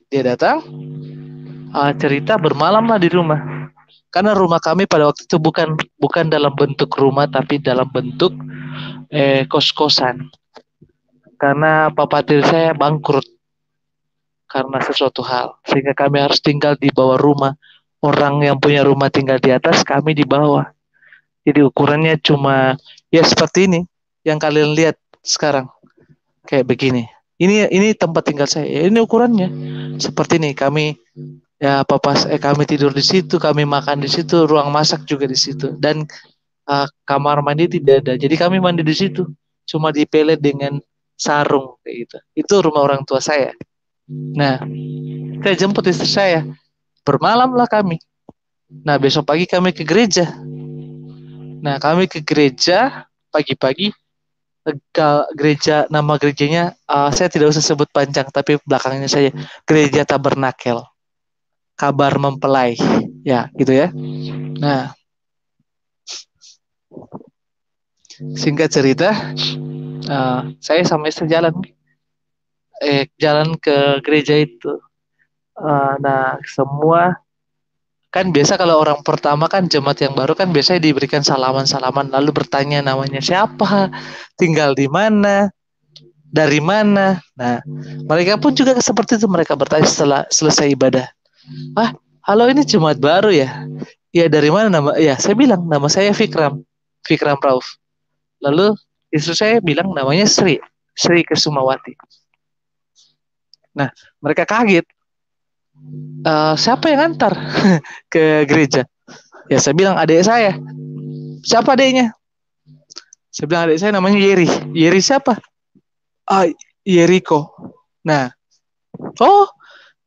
Dia datang, cerita bermalam lah di rumah. Karena rumah kami pada waktu itu bukan dalam bentuk rumah, tapi dalam bentuk kos-kosan. Karena papa tiri saya bangkrut karena sesuatu hal. Sehingga kami harus tinggal di bawah rumah. Orang yang punya rumah tinggal di atas, kami di bawah. Jadi ukurannya cuma ya seperti ini yang kalian lihat sekarang. Kayak begini. Ini tempat tinggal saya. Ya, ini ukurannya. Seperti ini. Kami kami tidur di situ, kami makan di situ, ruang masak juga di situ. Dan kamar mandi tidak ada. Jadi kami mandi di situ. Cuma dipelet dengan sarung kayak gitu. Itu rumah orang tua saya. Nah, saya jemput istri saya. Bermalamlah kami. Nah, besok pagi kami ke gereja. Nah, kami ke gereja pagi-pagi. Gereja, nama gerejanya saya tidak usah sebut panjang, tapi belakangnya saya Gereja Tabernakel, kabar mempelai, ya gitu ya. Nah, singkat cerita, saya sama istri jalan ke gereja itu. Nah, semua kan biasa kalau orang pertama kan jemaat yang baru kan biasanya diberikan salaman-salaman lalu bertanya namanya siapa, tinggal di mana, dari mana. Nah, mereka pun juga seperti itu, mereka bertanya setelah selesai ibadah. Halo, ini jemaat baru ya? Ya, dari mana nama? Ya, saya bilang nama saya Fikram Rauf. Lalu istri saya bilang namanya Sri Kesumawati. Nah, mereka kaget. Siapa yang antar ke gereja? Ya, saya bilang adik saya. Siapa adiknya? Saya bilang adik saya namanya Yeri. Yeri siapa? Yeriko. Nah,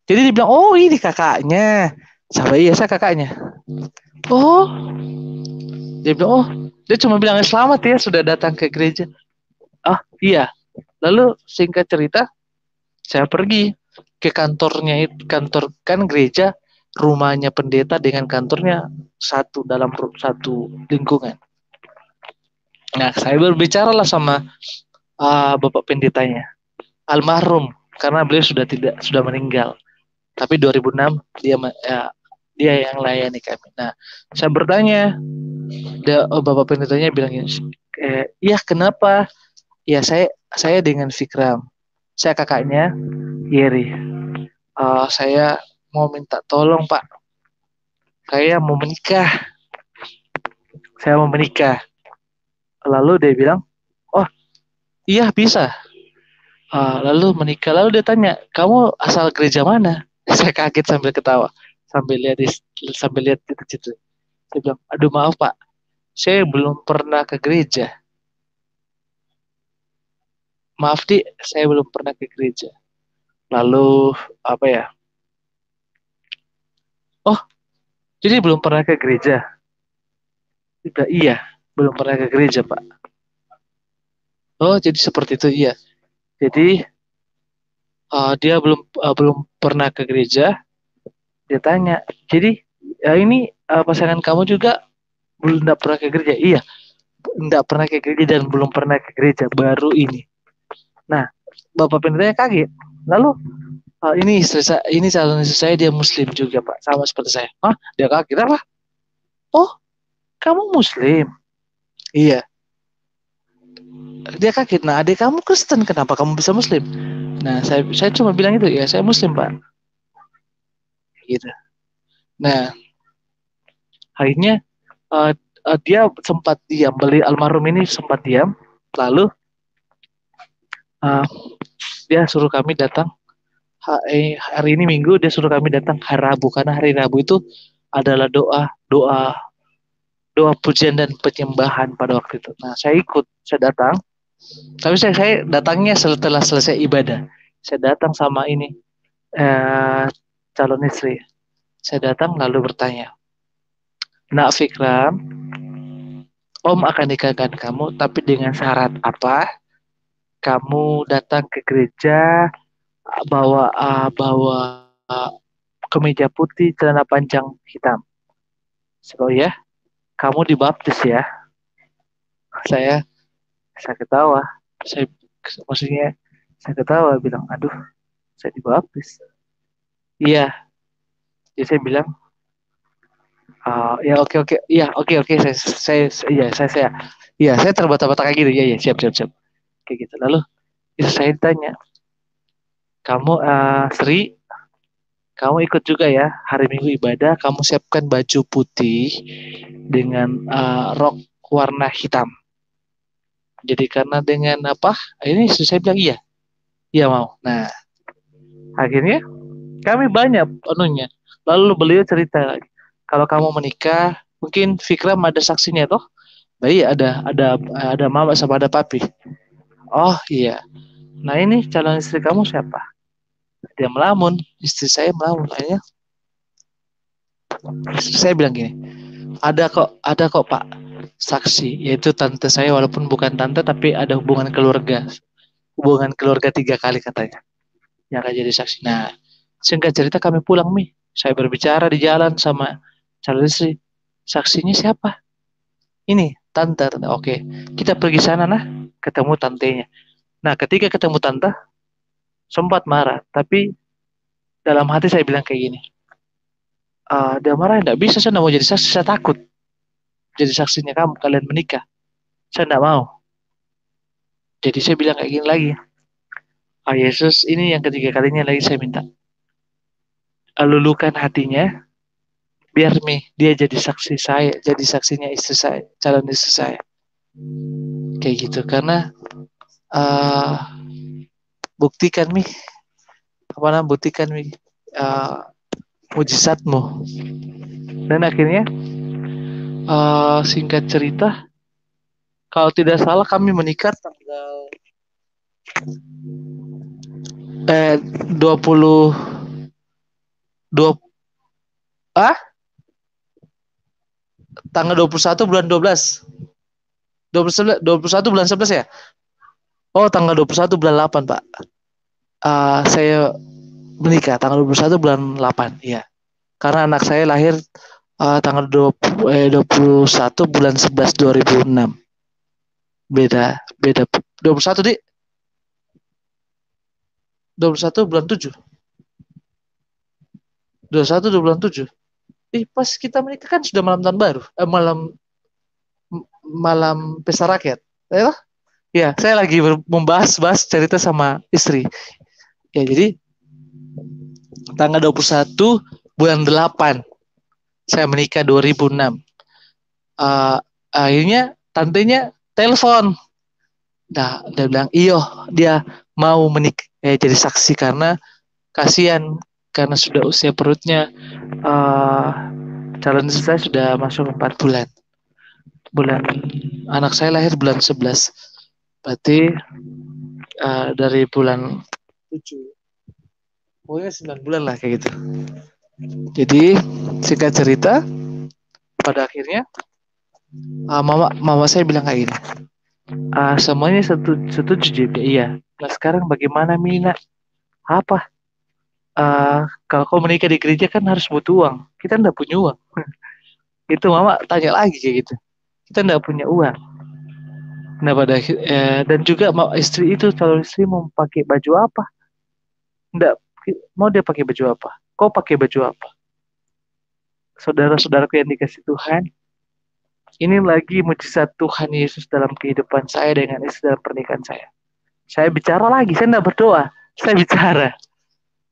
jadi dia bilang, ini kakaknya. Siapa? Iya, saya kakaknya. Dia bilang, dia cuma bilang selamat ya sudah datang ke gereja. Iya. Lalu singkat cerita, saya pergi ke kantornya, kantor kan gereja, rumahnya pendeta dengan kantornya dalam satu lingkungan. Nah, saya berbicara lah sama bapak pendetanya, almarhum, karena beliau sudah meninggal. Tapi 2006 dia yang layani kami. Nah, saya bertanya, bapak pendetanya bilang, iya kenapa? Ya saya dengan Fikram, saya kakaknya Yeri. Saya mau minta tolong Pak, saya mau menikah. Lalu dia bilang, iya bisa. Lalu menikah, lalu dia tanya, kamu asal gereja mana? Saya kaget sambil ketawa, sambil lihat itu. Saya bilang, aduh maaf Pak, saya belum pernah ke gereja. Maaf Dik, saya belum pernah ke gereja. Lalu apa ya? Jadi belum pernah ke gereja? Iya, belum pernah ke gereja Pak. Jadi seperti itu, iya. Jadi dia belum pernah ke gereja. Dia tanya, jadi ini pasangan kamu juga belum pernah ke gereja? Iya, tidak pernah ke gereja dan belum pernah ke gereja baru ini. Nah, bapak pendetanya kaget. Lalu ini calon istri saya, dia Muslim juga Pak, sama seperti saya. Dia kaget apa? oh kamu Muslim? Iya. Dia kaget, nah adik kamu Kristen, kenapa kamu bisa Muslim? Nah saya cuma bilang itu, ya saya Muslim Pak. Gitu. Nah akhirnya dia sempat diam, beli almarhum ini sempat diam, lalu uh, dia suruh kami datang hari ini Minggu, dia suruh kami datang hari Rabu, karena hari Rabu itu adalah doa doa doa pujian dan penyembahan pada waktu itu. Nah saya ikut, saya datang, tapi saya datangnya setelah selesai ibadah. Saya datang sama ini calon istri. Saya datang lalu bertanya, Nak Fikram, Om akan nikahkan kamu, tapi dengan syarat apa? Kamu datang ke gereja bawa kemeja putih, celana panjang hitam. So ya, kamu dibaptis ya. Saya saya ketawa. Saya maksudnya saya ketawa bilang, aduh, saya dibaptis. Iya, jadi saya bilang, ya oke oke, iya oke oke, saya terbata-bata kayak gitu, iya siap siap siap, kayak gitu. Lalu itu saya tanya, kamu Sri, kamu ikut juga ya hari Minggu ibadah, kamu siapkan baju putih dengan rok warna hitam. Jadi karena dengan apa? Ini saya bilang iya, iya mau. Nah akhirnya kami banyak anunya. Lalu beliau cerita lagi, kalau kamu menikah, mungkin Fikram ada saksinya toh? Baik, ada mama sama ada papi. Oh iya. Nah ini calon istri kamu siapa? Dia melamun, istri saya melamun. Akhirnya saya bilang gini, ada kok Pak saksi, yaitu tante saya, walaupun bukan tante tapi ada hubungan keluarga 3 kali katanya yang akan jadi saksi. Nah singkat cerita kami pulang saya berbicara di jalan sama calon istri, saksinya siapa? Ini tante. Oke, kita pergi sana nah, ketemu tantenya. Nah ketika ketemu tante sempat marah, tapi dalam hati saya bilang kayak gini, dia marah, enggak bisa, saya enggak mau jadi saksi, saya takut jadi saksinya kalian menikah, saya enggak mau. Jadi saya bilang kayak gini lagi, Yesus, ini yang ketiga kalinya lagi saya minta, luluhkan hatinya, biar dia jadi saksi saya, jadi saksinya istri saya, calon istri saya, kayak gitu. Karena buktikan buktikan mujizatmu. Dan akhirnya singkat cerita, kalau tidak salah kami menikah tanggal 20 tanggal 21 bulan 12. 21 bulan 11 ya? Oh, tanggal 21 bulan 8, Pak. Saya menikah tanggal 21 bulan 8, ya. Karena anak saya lahir tanggal 21 bulan 11 2006. Beda 21 di 21 bulan 7. 21 bulan 7. Pas kita menikah kan sudah malam tahun baru. Malam pesta rakyat. Ya, saya lagi membahas cerita sama istri. Ya, jadi tanggal 21 bulan 8 saya menikah 2006. Akhirnya tantenya telepon. Nah, dia bilang, iyo, dia mau menikah jadi saksi karena kasihan, karena sudah usia perutnya calon istri saya sudah masuk 4 bulan. Anak saya lahir bulan 11. Berarti dari bulan 7. Pokoknya 9 bulan lah kayak gitu. Jadi singkat cerita, pada akhirnya mama saya bilang kayak gini, semuanya setuju jadi iya. Nah sekarang bagaimana Mina? Apa? Kalau kau menikah di gereja kan harus butuh uang. Kita enggak punya uang. Itu mama tanya lagi kayak gitu. Kita enggak punya uang. Nah pada dan juga istri itu, calon istri mau pakai baju apa? Enggak mau dia pakai baju apa? Kau pakai baju apa? saudara-saudaraku yang dikasih Tuhan, ini lagi mujizat Tuhan Yesus dalam kehidupan saya dengan istri dalam pernikahan saya. Saya bicara lagi, saya tidak berdoa, saya bicara.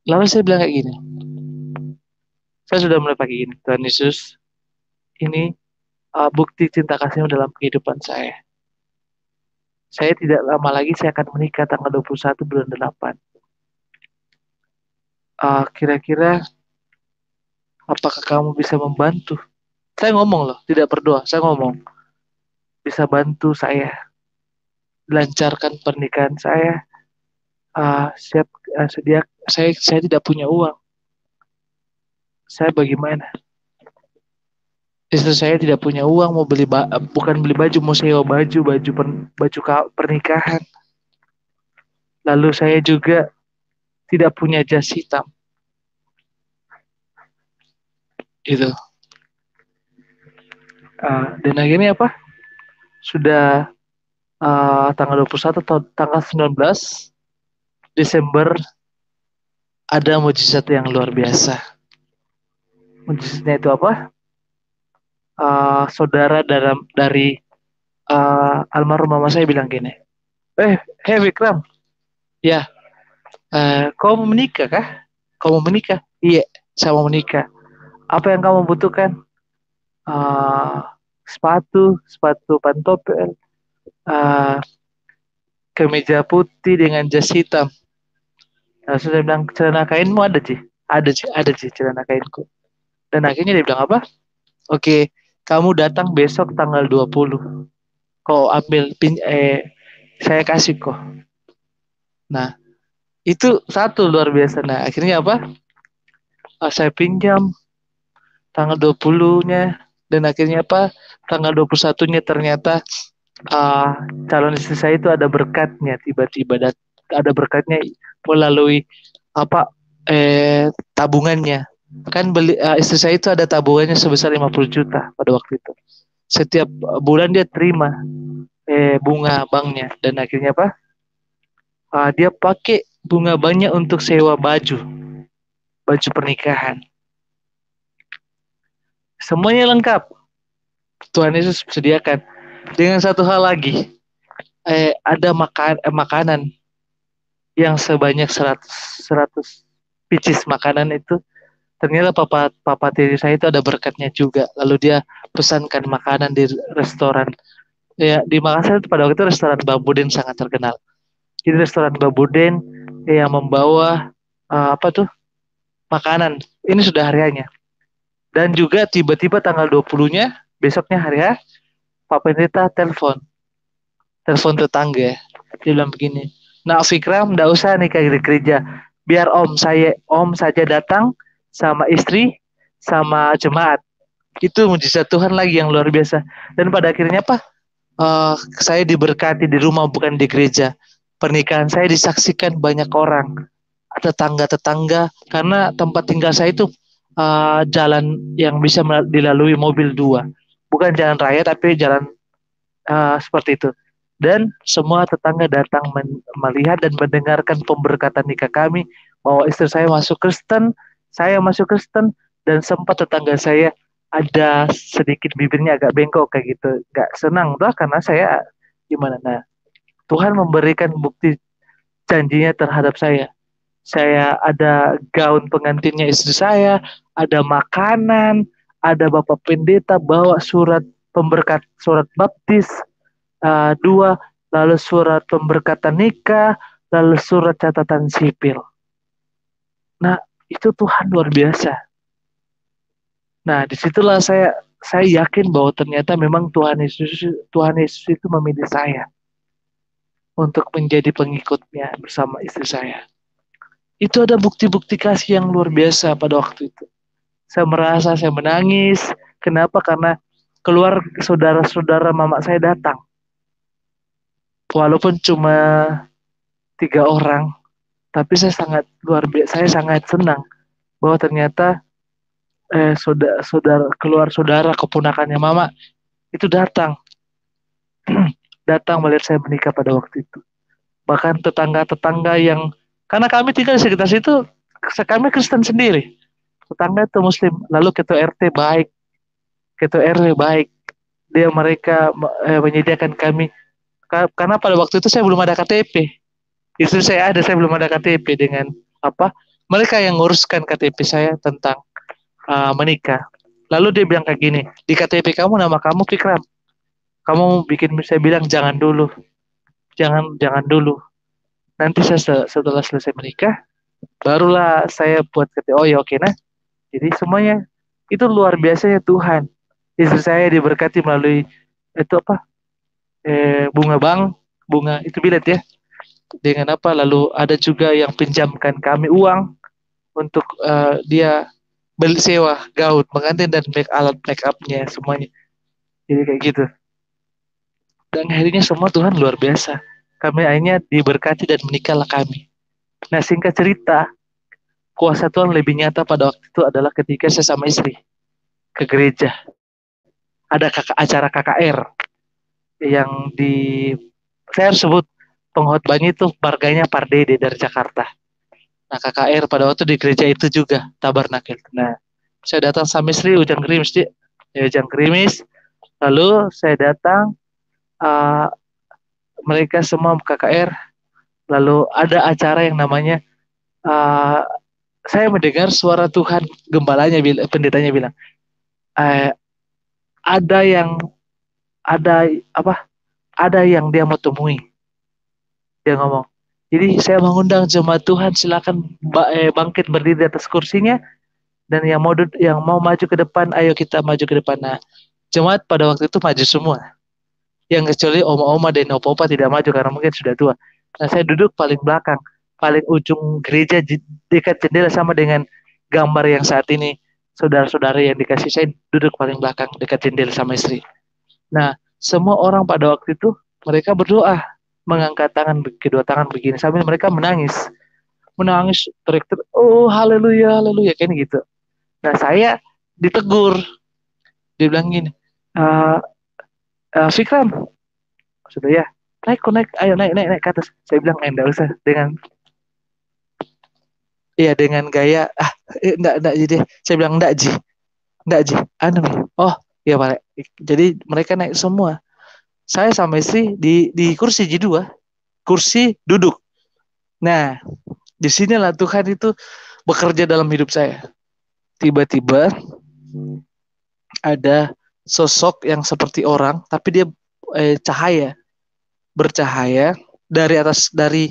Lalu saya bilang kayak gini, saya sudah mulai pakai gini, Tuhan Yesus, ini bukti cinta kasih-Mu dalam kehidupan saya. Saya tidak lama lagi saya akan menikah tanggal 21 bulan 8. Kira-kira apakah kamu bisa membantu? Saya ngomong loh, tidak berdoa, saya ngomong. Bisa bantu saya lancarkan pernikahan saya. Sedia, saya tidak punya uang. Saya bagaimana? Istri saya tidak punya uang, mau beli bukan beli baju, mau sewa baju pernikahan. Lalu saya juga tidak punya jas hitam. Gitu. Dan akhirnya apa? Sudah tanggal 21 atau tanggal 19 Desember ada mujizat yang luar biasa. Mujizatnya itu apa? Saudara dari almarhum mama saya bilang gini, hey Vikram, ya, kau mau menikah kah? Kau mau menikah? Iya, saya mau menikah. Apa yang kamu butuhkan? Sepatu pantopel, kemeja putih dengan jas hitam. Nah, saya bilang, celana kainmu ada Ci? Ada Ci celana kainku. Dan akhirnya dia bilang apa? Oke, kamu datang besok tanggal 20. Kau ambil saya kasih kok. Nah, itu satu luar biasa. Nah, akhirnya apa? Saya pinjam tanggal 20-nya dan akhirnya apa? Tanggal 21-nya ternyata calon istri saya itu ada berkatnya tiba-tiba, dan ada berkatnya melalui apa tabungannya. Kan istri saya itu ada tabungannya sebesar 50 juta pada waktu itu. Setiap bulan dia terima bunga banknya, dan akhirnya apa? Dia pakai bunga banknya untuk sewa baju pernikahan. Semuanya lengkap. Tuhan Yesus sediakan. Dengan satu hal lagi, ada makanan yang sebanyak 100 pieces makanan itu. Ternyata papa tiri saya itu ada berkatnya juga. Lalu dia pesankan makanan di restoran. Ya, di Makassar itu pada waktu itu restoran Babuden sangat terkenal. Jadi restoran Babuden yang membawa makanan. Ini sudah hariannya. Dan juga tiba-tiba tanggal 20-nya, besoknya hari ya, Pak Pendeta telepon tetangga. Dia bilang begini, nah Fikram, nggak usah nikah di gereja. Biar om saja datang sama istri, sama jemaat. Itu mujizat Tuhan lagi yang luar biasa. Dan pada akhirnya apa? Saya diberkati di rumah, bukan di gereja. Pernikahan saya disaksikan banyak orang, tetangga-tetangga, karena tempat tinggal saya itu jalan yang bisa dilalui mobil 2, bukan jalan raya tapi jalan seperti itu. Dan semua tetangga datang melihat dan mendengarkan pemberkatan nikah kami, bahwa istri saya masuk Kristen, saya masuk Kristen, dan sempat tetangga saya ada sedikit bibirnya agak bengkok kayak gitu, nggak senang tuh karena saya gimana. Nah, Tuhan memberikan bukti janjinya terhadap saya. Saya ada gaun pengantinnya istri saya, ada makanan, ada Bapak Pendeta bawa surat surat baptis 2, lalu surat pemberkatan nikah, lalu surat catatan sipil. Nah, itu Tuhan luar biasa. Nah, disitulah saya yakin bahwa ternyata memang Tuhan Yesus itu memilih saya untuk menjadi pengikutnya bersama istri saya. Itu ada bukti-bukti kasih yang luar biasa pada waktu itu. Saya menangis. Kenapa? Karena keluar saudara-saudara mama saya datang. Walaupun cuma 3 orang, tapi saya sangat luar biasa. Saya sangat senang bahwa ternyata saudara keponakannya mama itu datang melihat saya menikah pada waktu itu. Bahkan tetangga-tetangga yang, karena kami tinggal di sekitar situ, kami Kristen sendiri. tetangga itu Muslim, lalu ketua RT baik, ketua RW baik, mereka menyediakan kami. Karena pada waktu itu saya belum ada KTP, istri saya ada, saya belum ada KTP. Dengan apa, mereka yang nguruskan KTP saya tentang menikah. Lalu dia bilang kayak gini, di KTP kamu nama kamu Fikram, kamu bikin, saya bilang jangan dulu, jangan dulu. Nanti saya setelah selesai menikah, barulah saya buat KTP. Oh ya, oke, nah. Jadi semuanya itu luar biasanya Tuhan. Istri saya diberkati melalui itu apa? Bunga bank, bunga itu bilet ya. Dengan apa? Lalu ada juga yang pinjamkan kami uang untuk dia beli sewa gaun pengantin dan alat make upnya semuanya. Jadi kayak gitu. Dan akhirnya semua Tuhan luar biasa. Kami akhirnya diberkati dan menikahlah kami. Nah, singkat cerita, kuasa Tuhan lebih nyata pada waktu itu adalah ketika saya sama istri ke gereja. Ada acara KKR yang di, saya harus sebut pengkhotbahnya itu marganya Pardede dari Jakarta. Nah, KKR pada waktu di gereja itu juga Tabernakel. Nah, saya datang sama istri hujan gerimis, hujan gerimis. Lalu saya datang, mereka semua KKR. Lalu ada acara yang namanya, saya mendengar suara Tuhan, gembalanya, pendetanya bilang, ada yang ada yang dia mau temui. Dia ngomong. Jadi saya mengundang jemaat Tuhan, silakan bangkit berdiri di atas kursinya, dan yang mau maju ke depan, ayo kita maju ke depan. Nah, jemaat pada waktu itu maju semua. Yang kecuali oma-oma dan opa-opa tidak maju karena mungkin sudah tua. Nah, saya duduk paling belakang, paling ujung gereja, dekat jendela, sama dengan gambar yang saat ini saudara-saudara yang dikasih. Saya duduk paling belakang dekat jendela sama istri. Nah, semua orang pada waktu itu mereka berdoa, mengangkat tangan, kedua tangan begini sambil mereka menangis teriak-teriak, oh haleluya haleluya kayak gitu. Nah, saya ditegur, dia bilang gini, Fikram, sudah ya, naik, ayo naik ke atas. Saya bilang enggak usah, dengan gaya enggak jadi. Saya bilang enggak Ji, oh ya Pak. Jadi mereka naik semua, saya sama istri di kursi J2, kursi duduk. Nah, disinilah Tuhan itu bekerja dalam hidup saya. Tiba-tiba ada sosok yang seperti orang, tapi dia bercahaya dari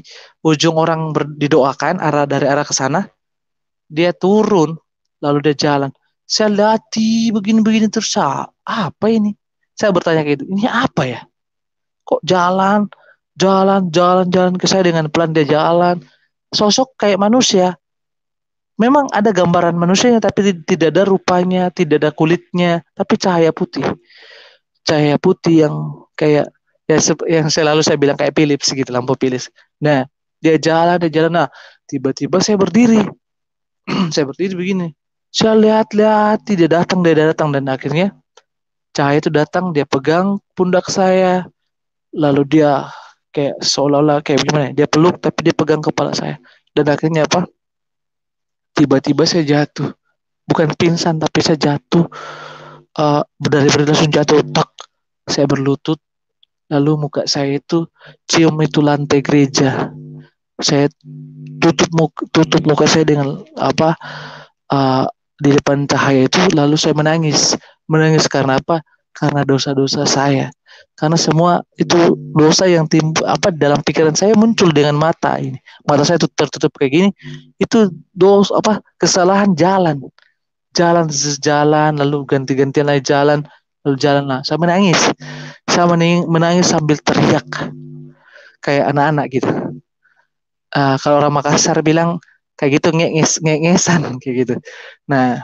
ujung orang didoakan dari arah ke sana, dia turun, lalu dia jalan. Saya lati begini-begini terus, apa ini? Saya bertanya gitu, ini apa ya? Kok jalan ke saya dengan pelan, dia jalan. Sosok kayak manusia. Memang ada gambaran manusianya, tapi tidak ada rupanya, tidak ada kulitnya, tapi cahaya putih. Cahaya putih yang kayak, ya yang selalu saya bilang kayak Philips gitu, lampu Philips. Nah, dia jalan. Nah, tiba-tiba saya berdiri. Saya berdiri begini. Saya lihat, dia datang, dan akhirnya cahaya itu datang, dia pegang pundak saya, lalu dia kayak seolah-olah kayak gimana, dia peluk tapi dia pegang kepala saya, dan akhirnya apa? Tiba-tiba saya jatuh, bukan pingsan tapi saya jatuh, dari langsung jatuh, tak, saya berlutut, lalu muka saya itu cium itu lantai gereja, saya tutup muka saya dengan di depan cahaya itu, lalu saya menangis karena apa? Karena dosa-dosa saya. Karena semua itu dosa yang timbul dalam pikiran saya muncul dengan mata ini. Mata saya itu tertutup kayak gini. Itu kesalahan jalan lalu ganti-gantian lagi jalan, lalu jalan lah. Saya menangis. Menangis sambil teriak kayak anak-anak gitu. Kalau orang Makassar bilang kayak gitu, ngesan kayak gitu. Nah,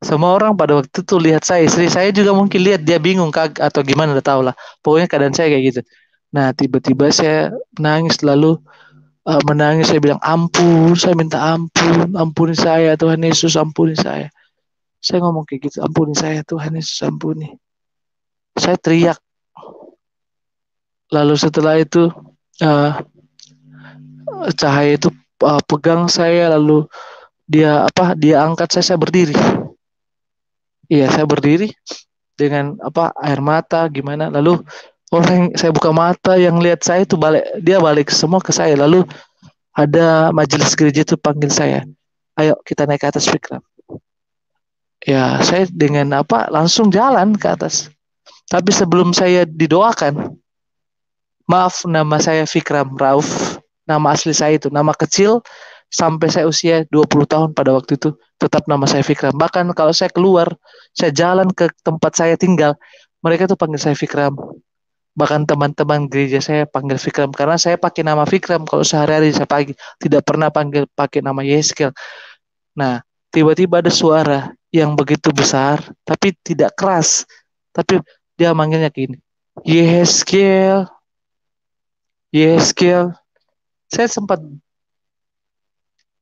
semua orang pada waktu itu lihat saya, istri saya juga mungkin lihat, dia bingung atau gimana, udah tahu lah. Pokoknya keadaan saya kayak gitu. Nah, tiba-tiba saya menangis, lalu menangis, saya bilang ampun, saya minta ampun, ampuni saya Tuhan Yesus, ampuni saya. Saya ngomong kayak gitu, ampuni saya Tuhan Yesus, ampuni. Saya teriak. Lalu setelah itu cahaya itu pegang saya, lalu dia angkat saya berdiri. Iya, saya berdiri dengan air mata gimana, lalu orang saya buka mata, yang lihat saya itu balik semua ke saya, lalu ada majelis gereja itu panggil saya, ayo kita naik ke atas Fikram. Ya, saya dengan langsung jalan ke atas. Tapi sebelum saya didoakan, maaf, nama saya Fikram Rauf, nama asli saya itu, nama kecil sampai saya usia 20 tahun pada waktu itu tetap nama saya Fikram. Bahkan kalau saya keluar, saya jalan ke tempat saya tinggal, mereka tuh panggil saya Fikram. Bahkan teman-teman gereja saya panggil Fikram karena saya pakai nama Fikram kalau sehari-hari saya pagi, tidak pernah pakai nama Yeskel. Nah, tiba-tiba ada suara yang begitu besar tapi tidak keras, tapi dia manggilnya gini, Yeskel, Yeskel. Saya sempat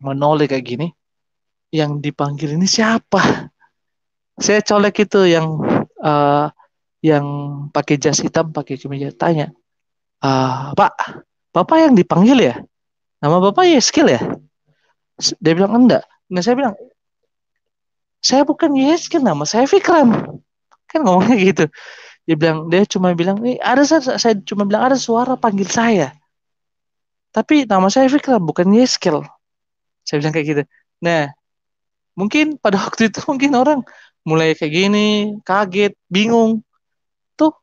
menoleh kayak gini, yang dipanggil ini siapa? Saya colek itu yang pakai jas hitam, pakai kemeja, tanya, Pak, Bapak yang dipanggil ya? Nama Bapak Yeskel ya? Dia bilang enggak. Nah, saya bilang, saya bukan Yeskel, nama saya Fikram. Kan ngomongnya gitu. Dia cuma bilang, saya cuma bilang ada suara panggil saya. Tapi nama saya Fikram, bukan Yeskel. Saya bilang kayak gitu. Nah, mungkin pada waktu itu mungkin orang mulai kayak gini, kaget, bingung. Tuh,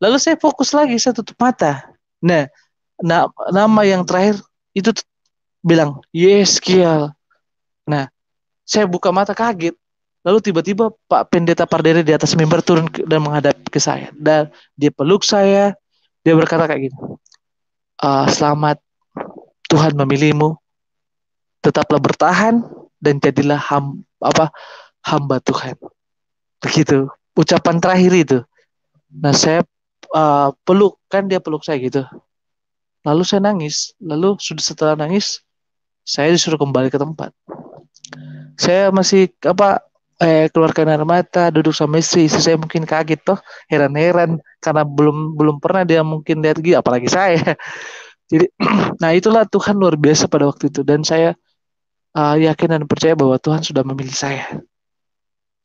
lalu saya fokus lagi, saya tutup mata. Nah, nama yang terakhir itu bilang, Yeskel. Nah, saya buka mata kaget. Lalu tiba-tiba Pak Pendeta Pardere di atas mimbar turun dan menghadap ke saya. Dan dia peluk saya. Dia berkata kayak gini, selamat, Tuhan memilihmu. Tetaplah bertahan dan jadilah hamba Tuhan. Begitu. Ucapan terakhir itu. Nah, saya peluk, kan dia peluk saya gitu. Lalu saya nangis. Lalu setelah nangis, saya disuruh kembali ke tempat. Saya masih keluarkan air mata, duduk sama istri saya mungkin kaget toh, heran-heran karena belum pernah dia mungkin lihat gitu, apalagi saya. Jadi, nah itulah Tuhan luar biasa pada waktu itu, dan saya yakin dan percaya bahwa Tuhan sudah memilih saya.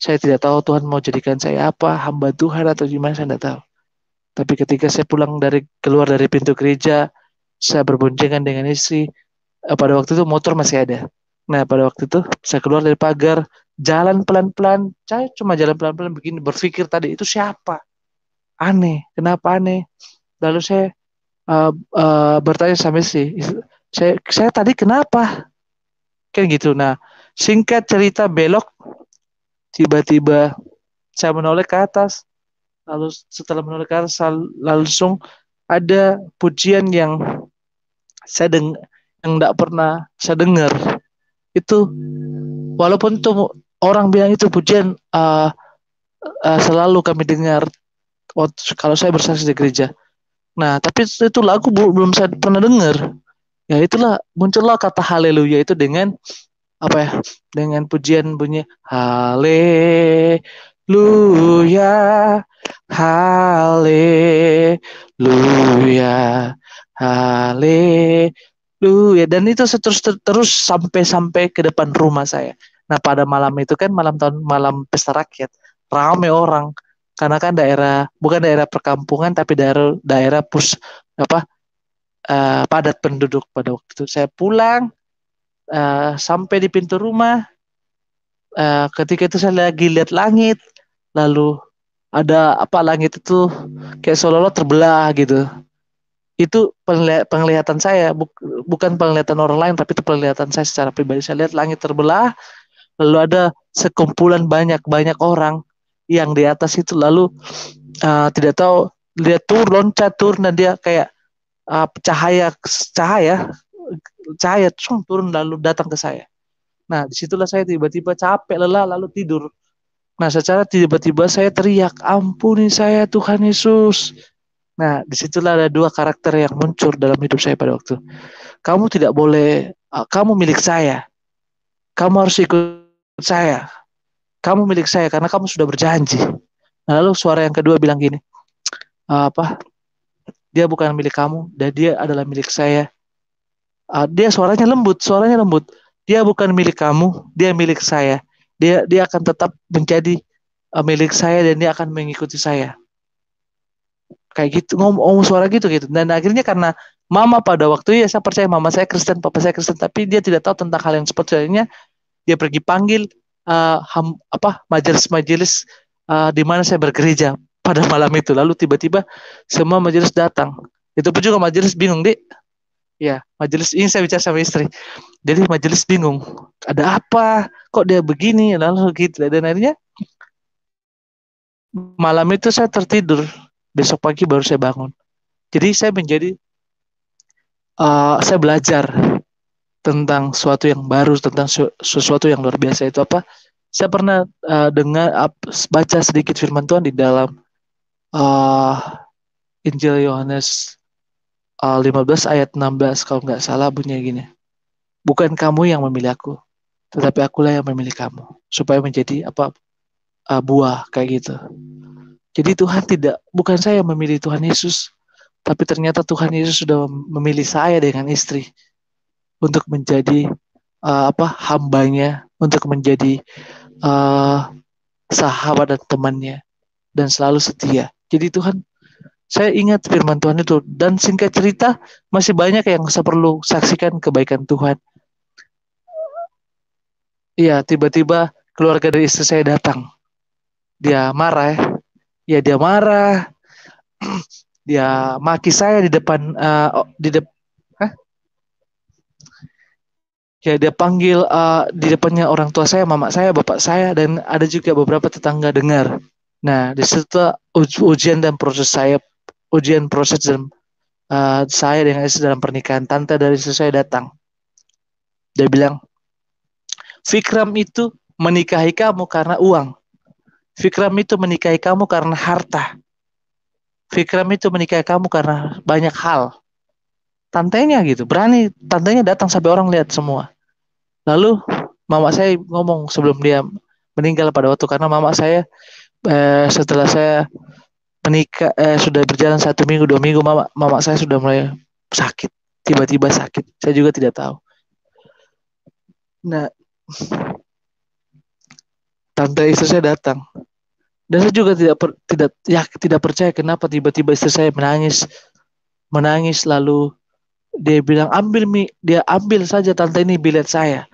Saya tidak tahu Tuhan mau jadikan saya apa, hamba Tuhan atau gimana, saya tidak tahu. Tapi ketika saya keluar dari pintu gereja, saya berboncengan dengan istri. Pada waktu itu motor masih ada. Nah, pada waktu itu saya keluar dari pagar, jalan pelan-pelan. Saya cuma jalan pelan-pelan begini, berpikir tadi itu siapa? Aneh, kenapa aneh? Lalu saya bertanya sama istri, saya tadi kenapa? Kan gitu. Nah, singkat cerita belok, tiba-tiba saya menoleh ke atas. Lalu setelah menoleh ke atas, langsung ada pujian yang yang tidak pernah saya dengar. Itu walaupun tuh orang bilang itu pujian selalu kami dengar kalau saya bersaksi di gereja. Nah, tapi itu lagu belum saya pernah dengar. Ya itulah muncullah kata haleluya itu dengan dengan pujian bunyi haleluya, haleluya, haleluya, dan itu terus sampai ke depan rumah saya. Nah, pada malam itu kan malam pesta rakyat, ramai orang karena kan bukan daerah perkampungan tapi daerah padat penduduk. Pada waktu itu saya pulang, sampai di pintu rumah, ketika itu saya lagi lihat langit, lalu ada langit itu kayak seolah-olah terbelah gitu. Itu penglihatan saya, bukan penglihatan orang lain, tapi itu penglihatan saya secara pribadi. Saya lihat langit terbelah, lalu ada sekumpulan banyak orang yang di atas itu, lalu tidak tahu dia loncat turun, dan dia kayak cahaya turun lalu datang ke saya. Nah, disitulah saya tiba-tiba capek, lelah, lalu tidur. Nah, secara tiba-tiba saya teriak, ampuni saya Tuhan Yesus. Nah, disitulah ada dua karakter yang muncul dalam hidup saya pada waktu. Kamu tidak boleh, kamu milik saya. Kamu harus ikut saya. Kamu milik saya karena kamu sudah berjanji. Nah, lalu suara yang kedua bilang gini, dia bukan milik kamu, dan dia adalah milik saya. Dia suaranya lembut. dia bukan milik kamu, dia milik saya. Dia akan tetap menjadi milik saya dan dia akan mengikuti saya. Kayak gitu, ngomong suara gitu gitu. Dan akhirnya karena mama pada waktu itu, ya saya percaya mama saya Kristen, papa saya Kristen, tapi dia tidak tahu tentang hal yang seperti ini. Dia pergi panggil majelis-majelis di mana saya bergereja pada malam itu. Lalu tiba-tiba semua majelis datang. Itu pun juga majelis bingung, Dik. Ya, majelis ini saya bicara sama istri. Jadi majelis bingung. Ada apa? Kok dia begini? Lalu gitu. Dan akhirnya malam itu saya tertidur. Besok pagi baru saya bangun. Jadi saya belajar tentang sesuatu yang baru, tentang sesuatu yang luar biasa. Itu apa? Saya pernah baca sedikit firman Tuhan di dalam Injil Yohanes 15 ayat 16 kalau nggak salah, bunyinya gini. Bukan kamu yang memilih aku, tetapi akulah yang memilih kamu supaya menjadi buah kayak gitu. Jadi bukan saya yang memilih Tuhan Yesus, tapi ternyata Tuhan Yesus sudah memilih saya dengan istri untuk menjadi hambanya, untuk menjadi sahabat dan temannya, dan selalu setia. Jadi saya ingat firman Tuhan itu, dan singkat cerita masih banyak yang saya perlu saksikan kebaikan Tuhan. Iya, tiba-tiba keluarga dari istri saya datang. Dia marah, dia marah. Dia maki saya di depan dia panggil di depannya orang tua saya, mama saya, bapak saya, dan ada juga beberapa tetangga dengar. Nah, di situ ujian proses dan saya dengan istri dalam pernikahan. Tante dari istri saya datang. Dia bilang, Fikram itu menikahi kamu karena uang. Fikram itu menikahi kamu karena harta. Fikram itu menikahi kamu karena banyak hal. Tantenya gitu, berani. Tantenya datang sampai orang lihat semua. Lalu mama saya ngomong sebelum dia meninggal pada waktu, karena mama saya setelah saya menikah sudah berjalan 1 minggu 2 minggu, mama saya sudah mulai sakit, tiba-tiba sakit. Saya juga tidak tahu. Nah, tante istri saya datang. Dan saya juga tidak percaya kenapa tiba-tiba istri saya menangis lalu dia bilang dia ambil saja tante ini bilet saya,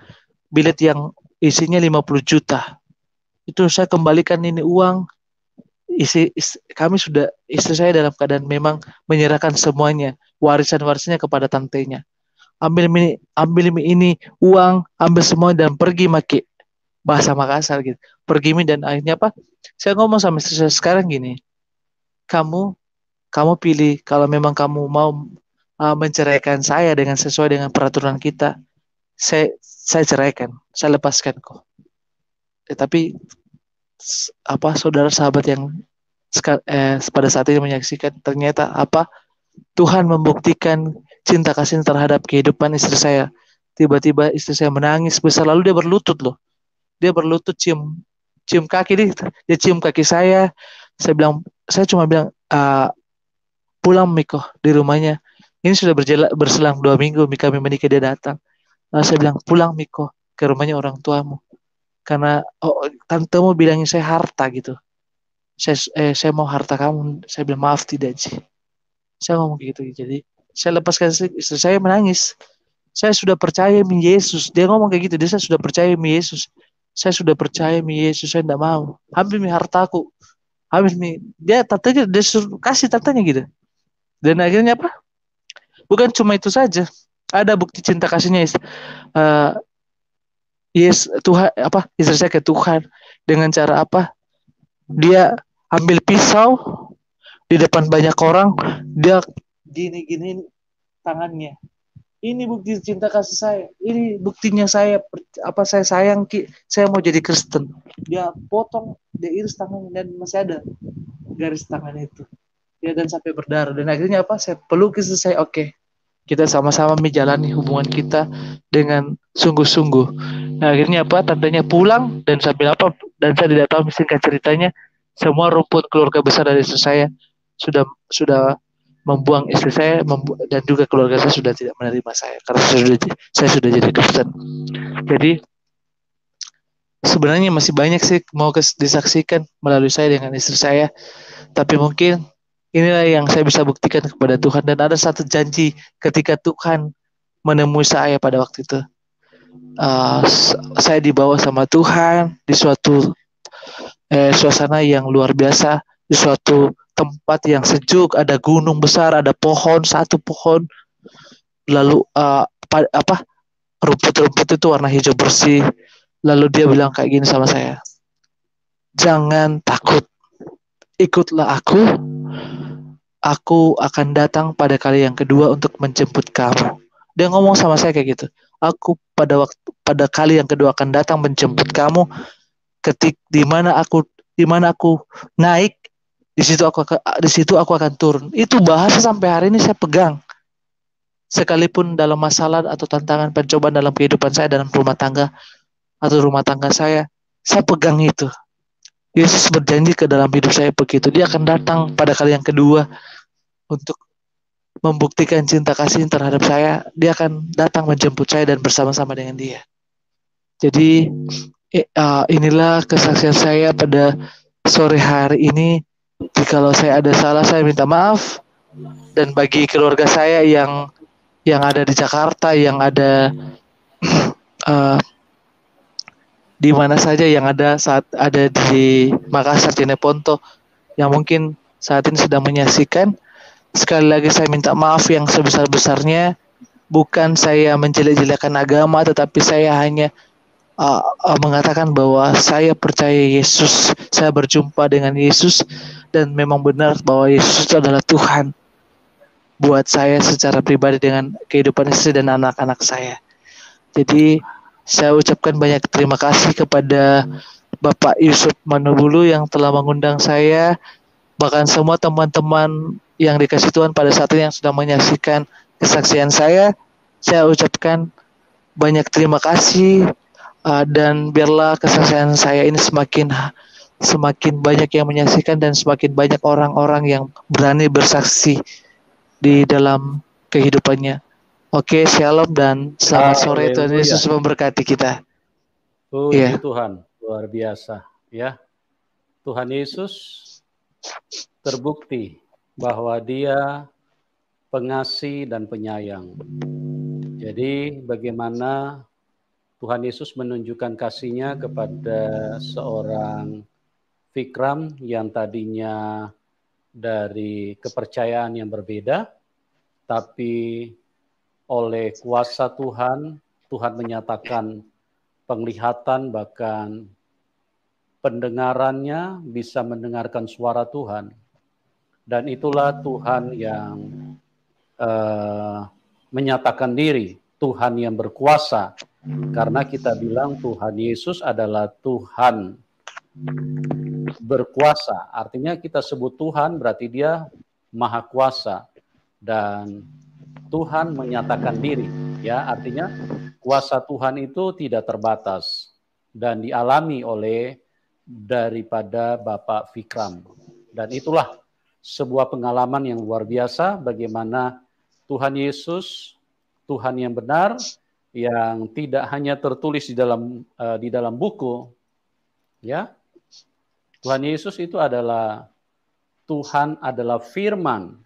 bilet yang isinya 50 juta. Itu saya kembalikan ini uang. Istri saya dalam keadaan memang menyerahkan semuanya, warisannya kepada tantenya. Ambil ini uang, ambil semua dan pergi, maki bahasa Makassar gitu. Pergi dan akhirnya saya ngomong sama istri saya sekarang gini, kamu pilih, kalau memang kamu mau menceraikan saya sesuai dengan peraturan kita, saya ceraikan, saya lepaskan kok. Tapi saudara sahabat yang pada saat ini menyaksikan, ternyata Tuhan membuktikan cinta kasih terhadap kehidupan istri saya. Tiba-tiba istri saya menangis besar, lalu dia berlutut loh. Dia berlutut cium kaki, dia cium kaki saya. Saya cuma bilang pulang Miko di rumahnya. Ini sudah berselang 2 minggu kami menikah, dia datang. Lalu saya bilang pulang Miko ke rumahnya orang tuamu, karena tantemu bilangin saya harta gitu. Saya mau harta kamu. Saya bilang maaf tidak, Ji. Saya ngomong gitu. Jadi saya lepaskan istri saya menangis. Saya sudah percaya Yesus. Dia ngomong kayak gitu. Saya sudah percaya Yesus. Saya sudah percaya Yesus. Saya tidak mau. Ambil hartaku. Dia kasih tantenya gitu. Dan akhirnya bukan cuma itu saja. Ada bukti cinta kasihnya Tuhan istri saya ke Tuhan dengan cara dia ambil pisau di depan banyak orang, dia gini tangannya. Ini bukti cinta kasih saya. Ini buktinya saya sayang saya mau jadi Kristen. Dia potong, dia iris tangannya dan masih ada garis tangan itu. Ya, dan sampai berdarah. Dan akhirnya saya peluk istri saya. Oke. Kita sama-sama menjalani hubungan kita dengan sungguh-sungguh. Nah, akhirnya tantenya pulang dan sambil dan saya tidak tahu singkat ceritanya, semua rumput keluarga besar dari istri saya sudah membuang istri saya dan juga keluarga saya sudah tidak menerima saya karena saya sudah jadi Kristen. Jadi sebenarnya masih banyak sih mau disaksikan melalui saya dengan istri saya, tapi mungkin inilah yang saya bisa buktikan kepada Tuhan. Dan ada satu janji ketika Tuhan menemui saya pada waktu itu. Saya dibawa sama Tuhan di suatu suasana yang luar biasa, di suatu tempat yang sejuk, ada gunung besar, ada pohon, satu pohon, lalu rumput-rumput itu warna hijau bersih. Lalu dia bilang kayak gini sama saya, jangan takut, ikutlah aku akan datang pada kali yang kedua untuk menjemput kamu. Dia ngomong sama saya kayak gitu, aku pada kali yang kedua akan datang menjemput kamu, di mana aku naik, di situ aku akan turun. Itu bahasa sampai hari ini saya pegang. Sekalipun dalam masalah atau tantangan pencobaan dalam kehidupan saya, dalam rumah tangga saya pegang itu. Yesus berjanji ke dalam hidup saya begitu. Dia akan datang pada kali yang kedua untuk membuktikan cinta kasih terhadap saya. Dia akan datang menjemput saya dan bersama-sama dengan dia. Jadi inilah kesaksian saya pada sore hari ini. Jikalau saya ada salah, saya minta maaf. Dan bagi keluarga saya yang ada di Jakarta, yang ada di mana saja, yang ada saat ada di Makassar, Jeneponto, yang mungkin saat ini sedang menyaksikan, sekali lagi saya minta maaf yang sebesar-besarnya. Bukan saya menjelek-jelekan agama, tetapi saya hanya mengatakan bahwa saya percaya Yesus, saya berjumpa dengan Yesus, dan memang benar bahwa Yesus itu adalah Tuhan buat saya secara pribadi dengan kehidupan istri dan anak-anak saya. Jadi saya ucapkan banyak terima kasih kepada Bapak Yusuf Manubulu yang telah mengundang saya, bahkan semua teman-teman yang dikasih Tuhan pada saat ini yang sudah menyaksikan kesaksian saya ucapkan banyak terima kasih, dan biarlah kesaksian saya ini semakin banyak yang menyaksikan dan semakin banyak orang-orang yang berani bersaksi di dalam kehidupannya. Oke, shalom dan selamat sore. Tuhan Yesus memberkati kita. Puji Tuhan, luar biasa ya. Tuhan Yesus terbukti bahwa Dia pengasih dan penyayang. Jadi bagaimana Tuhan Yesus menunjukkan kasih-Nya kepada seorang Vikram yang tadinya dari kepercayaan yang berbeda, tapi oleh kuasa Tuhan menyatakan penglihatan, bahkan pendengarannya bisa mendengarkan suara Tuhan. Dan itulah Tuhan yang menyatakan diri, Tuhan yang berkuasa. Karena kita bilang Tuhan Yesus adalah Tuhan berkuasa. Artinya kita sebut Tuhan berarti Dia maha kuasa. Dan Tuhan menyatakan diri, ya, artinya kuasa Tuhan itu tidak terbatas dan dialami oleh daripada Bapak Vikram. Dan itulah sebuah pengalaman yang luar biasa bagaimana Tuhan Yesus, Tuhan yang benar, yang tidak hanya tertulis di dalam buku, ya. Tuhan Yesus itu adalah Tuhan, adalah firman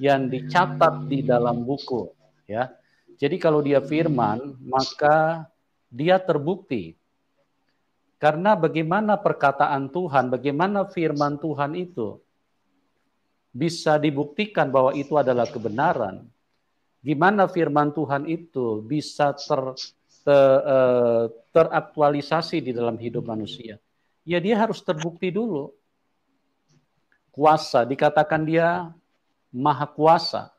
yang dicatat di dalam buku, ya. Jadi kalau Dia firman, maka Dia terbukti. Karena bagaimana perkataan Tuhan, bagaimana firman Tuhan itu bisa dibuktikan bahwa itu adalah kebenaran. Gimana firman Tuhan itu bisa teraktualisasi di dalam hidup manusia? Ya, dia harus terbukti dulu. Kuasa, dikatakan Dia maha kuasa.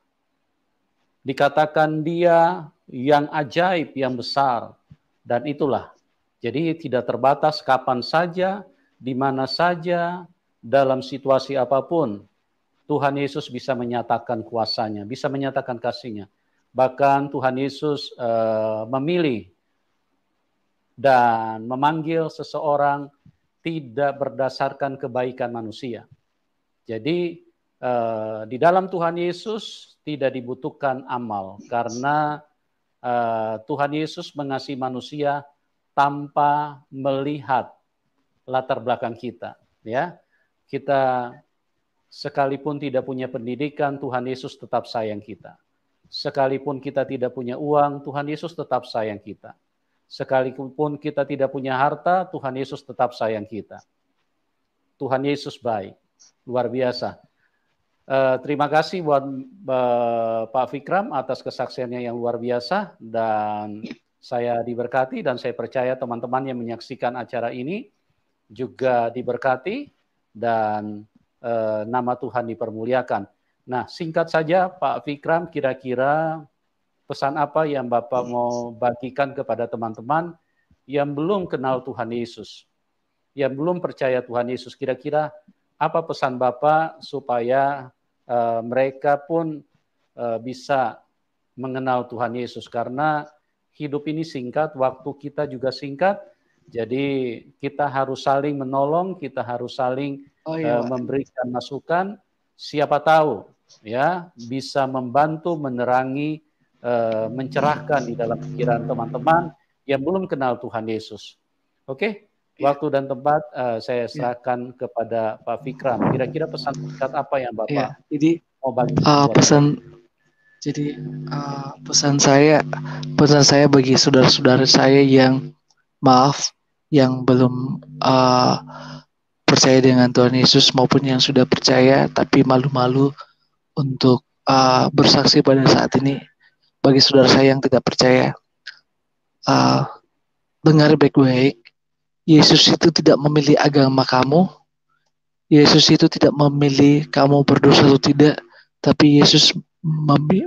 Dikatakan Dia yang ajaib, yang besar. Dan itulah. Jadi tidak terbatas, kapan saja, di mana saja, dalam situasi apapun, Tuhan Yesus bisa menyatakan kuasanya, bisa menyatakan kasih-Nya. Bahkan Tuhan Yesus memilih dan memanggil seseorang tidak berdasarkan kebaikan manusia. Jadi di dalam Tuhan Yesus tidak dibutuhkan amal, karena Tuhan Yesus mengasihi manusia tanpa melihat latar belakang kita. Ya, kita sekalipun tidak punya pendidikan, Tuhan Yesus tetap sayang kita. Sekalipun kita tidak punya uang, Tuhan Yesus tetap sayang kita. Sekalipun kita tidak punya harta, Tuhan Yesus tetap sayang kita. Tuhan Yesus baik, luar biasa. Terima kasih buat Pak Fikram atas kesaksiannya yang luar biasa, dan saya diberkati, dan saya percaya teman-teman yang menyaksikan acara ini juga diberkati, dan nama Tuhan dipermuliakan. Nah, singkat saja Pak Fikram, kira-kira pesan apa yang Bapak mau bagikan kepada teman-teman yang belum kenal Tuhan Yesus, yang belum percaya Tuhan Yesus? Kira-kira apa pesan Bapak supaya mereka pun bisa mengenal Tuhan Yesus? Karena hidup ini singkat, waktu kita juga singkat, jadi kita harus saling menolong, kita harus saling memberikan masukan. Siapa tahu ya bisa membantu menerangi, mencerahkan di dalam pikiran teman-teman yang belum kenal Tuhan Yesus. Oke, waktu dan tempat saya serahkan kepada Pak Fikram. Kira-kira pesan singkat apa yang Bapak mau bagi? Pesan saya bagi saudara-saudara saya yang yang belum percaya dengan Tuhan Yesus, maupun yang sudah percaya tapi malu-malu untuk bersaksi pada saat ini. Bagi saudara saya yang tidak percaya, dengar baik-baik. Yesus itu tidak memilih agama kamu. Yesus itu tidak memilih kamu berdosa atau tidak, tapi Yesus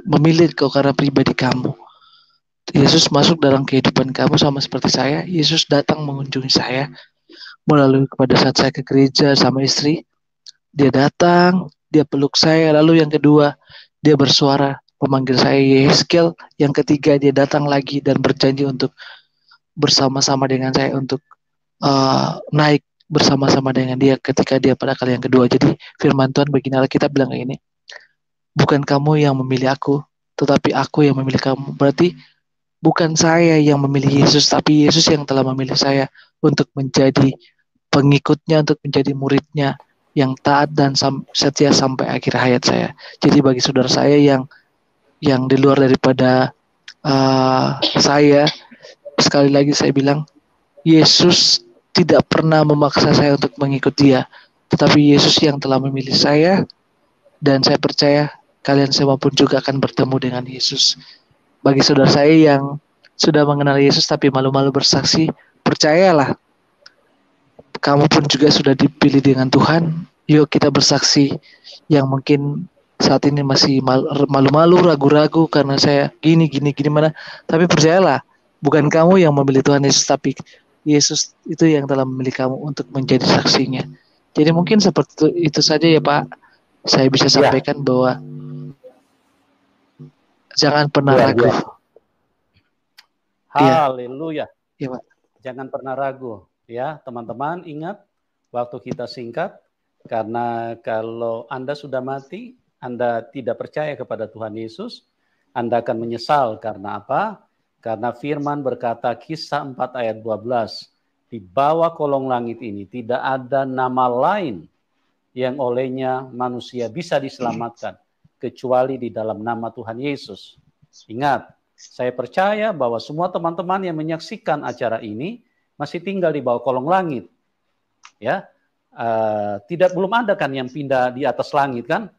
memilih kau karena pribadi kamu. Yesus masuk dalam kehidupan kamu sama seperti saya. Yesus datang mengunjungi saya melalui pada saat saya ke gereja sama istri. Dia datang, dia peluk saya. Lalu yang kedua, dia bersuara memanggil saya Yehezkiel. Yang ketiga, dia datang lagi dan berjanji untuk bersama-sama dengan saya, untuk naik bersama-sama dengan dia ketika dia pada kali yang kedua. Jadi firman Tuhan bagi Alkitab bilang kayak ini, bukan kamu yang memilih aku, tetapi aku yang memilih kamu. Berarti bukan saya yang memilih Yesus, tapi Yesus yang telah memilih saya untuk menjadi pengikutnya, untuk menjadi muridnya yang taat dan setia sampai akhir hayat saya. Jadi bagi saudara saya yang di luar daripada saya, sekali lagi saya bilang, Yesus tidak pernah memaksa saya untuk mengikut dia, tetapi Yesus yang telah memilih saya, dan saya percaya kalian semua pun juga akan bertemu dengan Yesus. Bagi saudara saya yang sudah mengenal Yesus tapi malu-malu bersaksi, percayalah, kamu pun juga sudah dipilih dengan Tuhan. Yuk kita bersaksi, yang mungkin saat ini masih malu-malu, ragu-ragu karena saya gini mana. Tapi percayalah, bukan kamu yang memilih Tuhan Yesus, tapi Yesus itu yang telah memilih kamu untuk menjadi saksinya. Jadi mungkin seperti itu saja ya Pak. Saya bisa sampaikan bahwa jangan pernah ragu. Haleluya. Ya Pak. Jangan pernah ragu. Ya teman-teman, ingat waktu kita singkat. Karena kalau Anda sudah mati, Anda tidak percaya kepada Tuhan Yesus, Anda akan menyesal. Karena apa? Karena firman berkata, Kisah 4 ayat 12, di bawah kolong langit ini tidak ada nama lain yang olehnya manusia bisa diselamatkan kecuali di dalam nama Tuhan Yesus. Ingat, saya percaya bahwa semua teman-teman yang menyaksikan acara ini masih tinggal di bawah kolong langit. Ya, belum ada kan yang pindah di atas langit kan?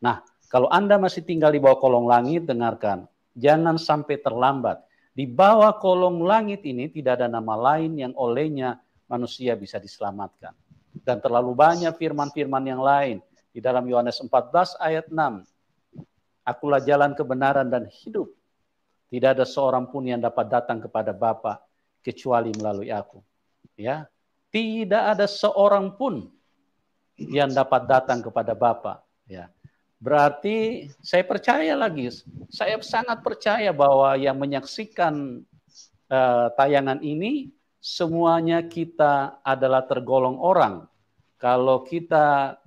Nah, kalau Anda masih tinggal di bawah kolong langit, dengarkan, jangan sampai terlambat. Di bawah kolong langit ini tidak ada nama lain yang olehnya manusia bisa diselamatkan. Dan terlalu banyak firman-firman yang lain. Di dalam Yohanes 14 ayat 6. Akulah jalan kebenaran dan hidup. Tidak ada seorang pun yang dapat datang kepada Bapa kecuali melalui aku. Ya, tidak ada seorang pun yang dapat datang kepada Bapa. Ya. Berarti saya percaya lagi, saya sangat percaya bahwa yang menyaksikan tayangan ini semuanya kita adalah tergolong orang. Kalau kita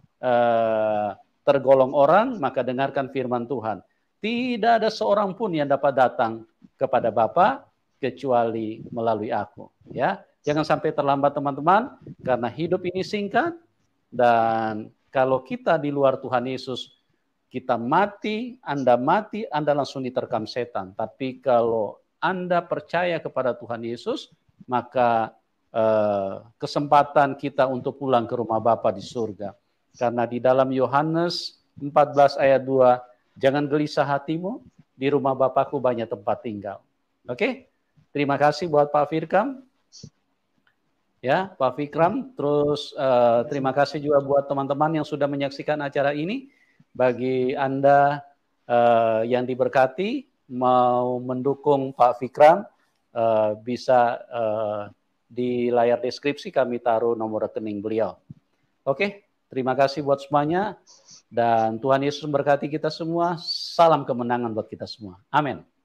tergolong orang, maka dengarkan firman Tuhan. Tidak ada seorang pun yang dapat datang kepada Bapa kecuali melalui aku. Ya, jangan sampai terlambat teman-teman, karena hidup ini singkat, dan kalau kita di luar Tuhan Yesus, kita mati, Anda langsung diterkam setan. Tapi kalau Anda percaya kepada Tuhan Yesus, maka kesempatan kita untuk pulang ke rumah Bapa di surga. Karena di dalam Yohanes 14 ayat 2, jangan gelisah hatimu, di rumah Bapakku banyak tempat tinggal. Oke? Terima kasih buat Pak Firkam. Ya, Pak Fikram. Terus terima kasih juga buat teman-teman yang sudah menyaksikan acara ini. Bagi Anda yang diberkati, mau mendukung Pak Fikram, bisa di layar deskripsi kami taruh nomor rekening beliau. Oke, terima kasih buat semuanya, dan Tuhan Yesus memberkati kita semua. Salam kemenangan buat kita semua. Amin.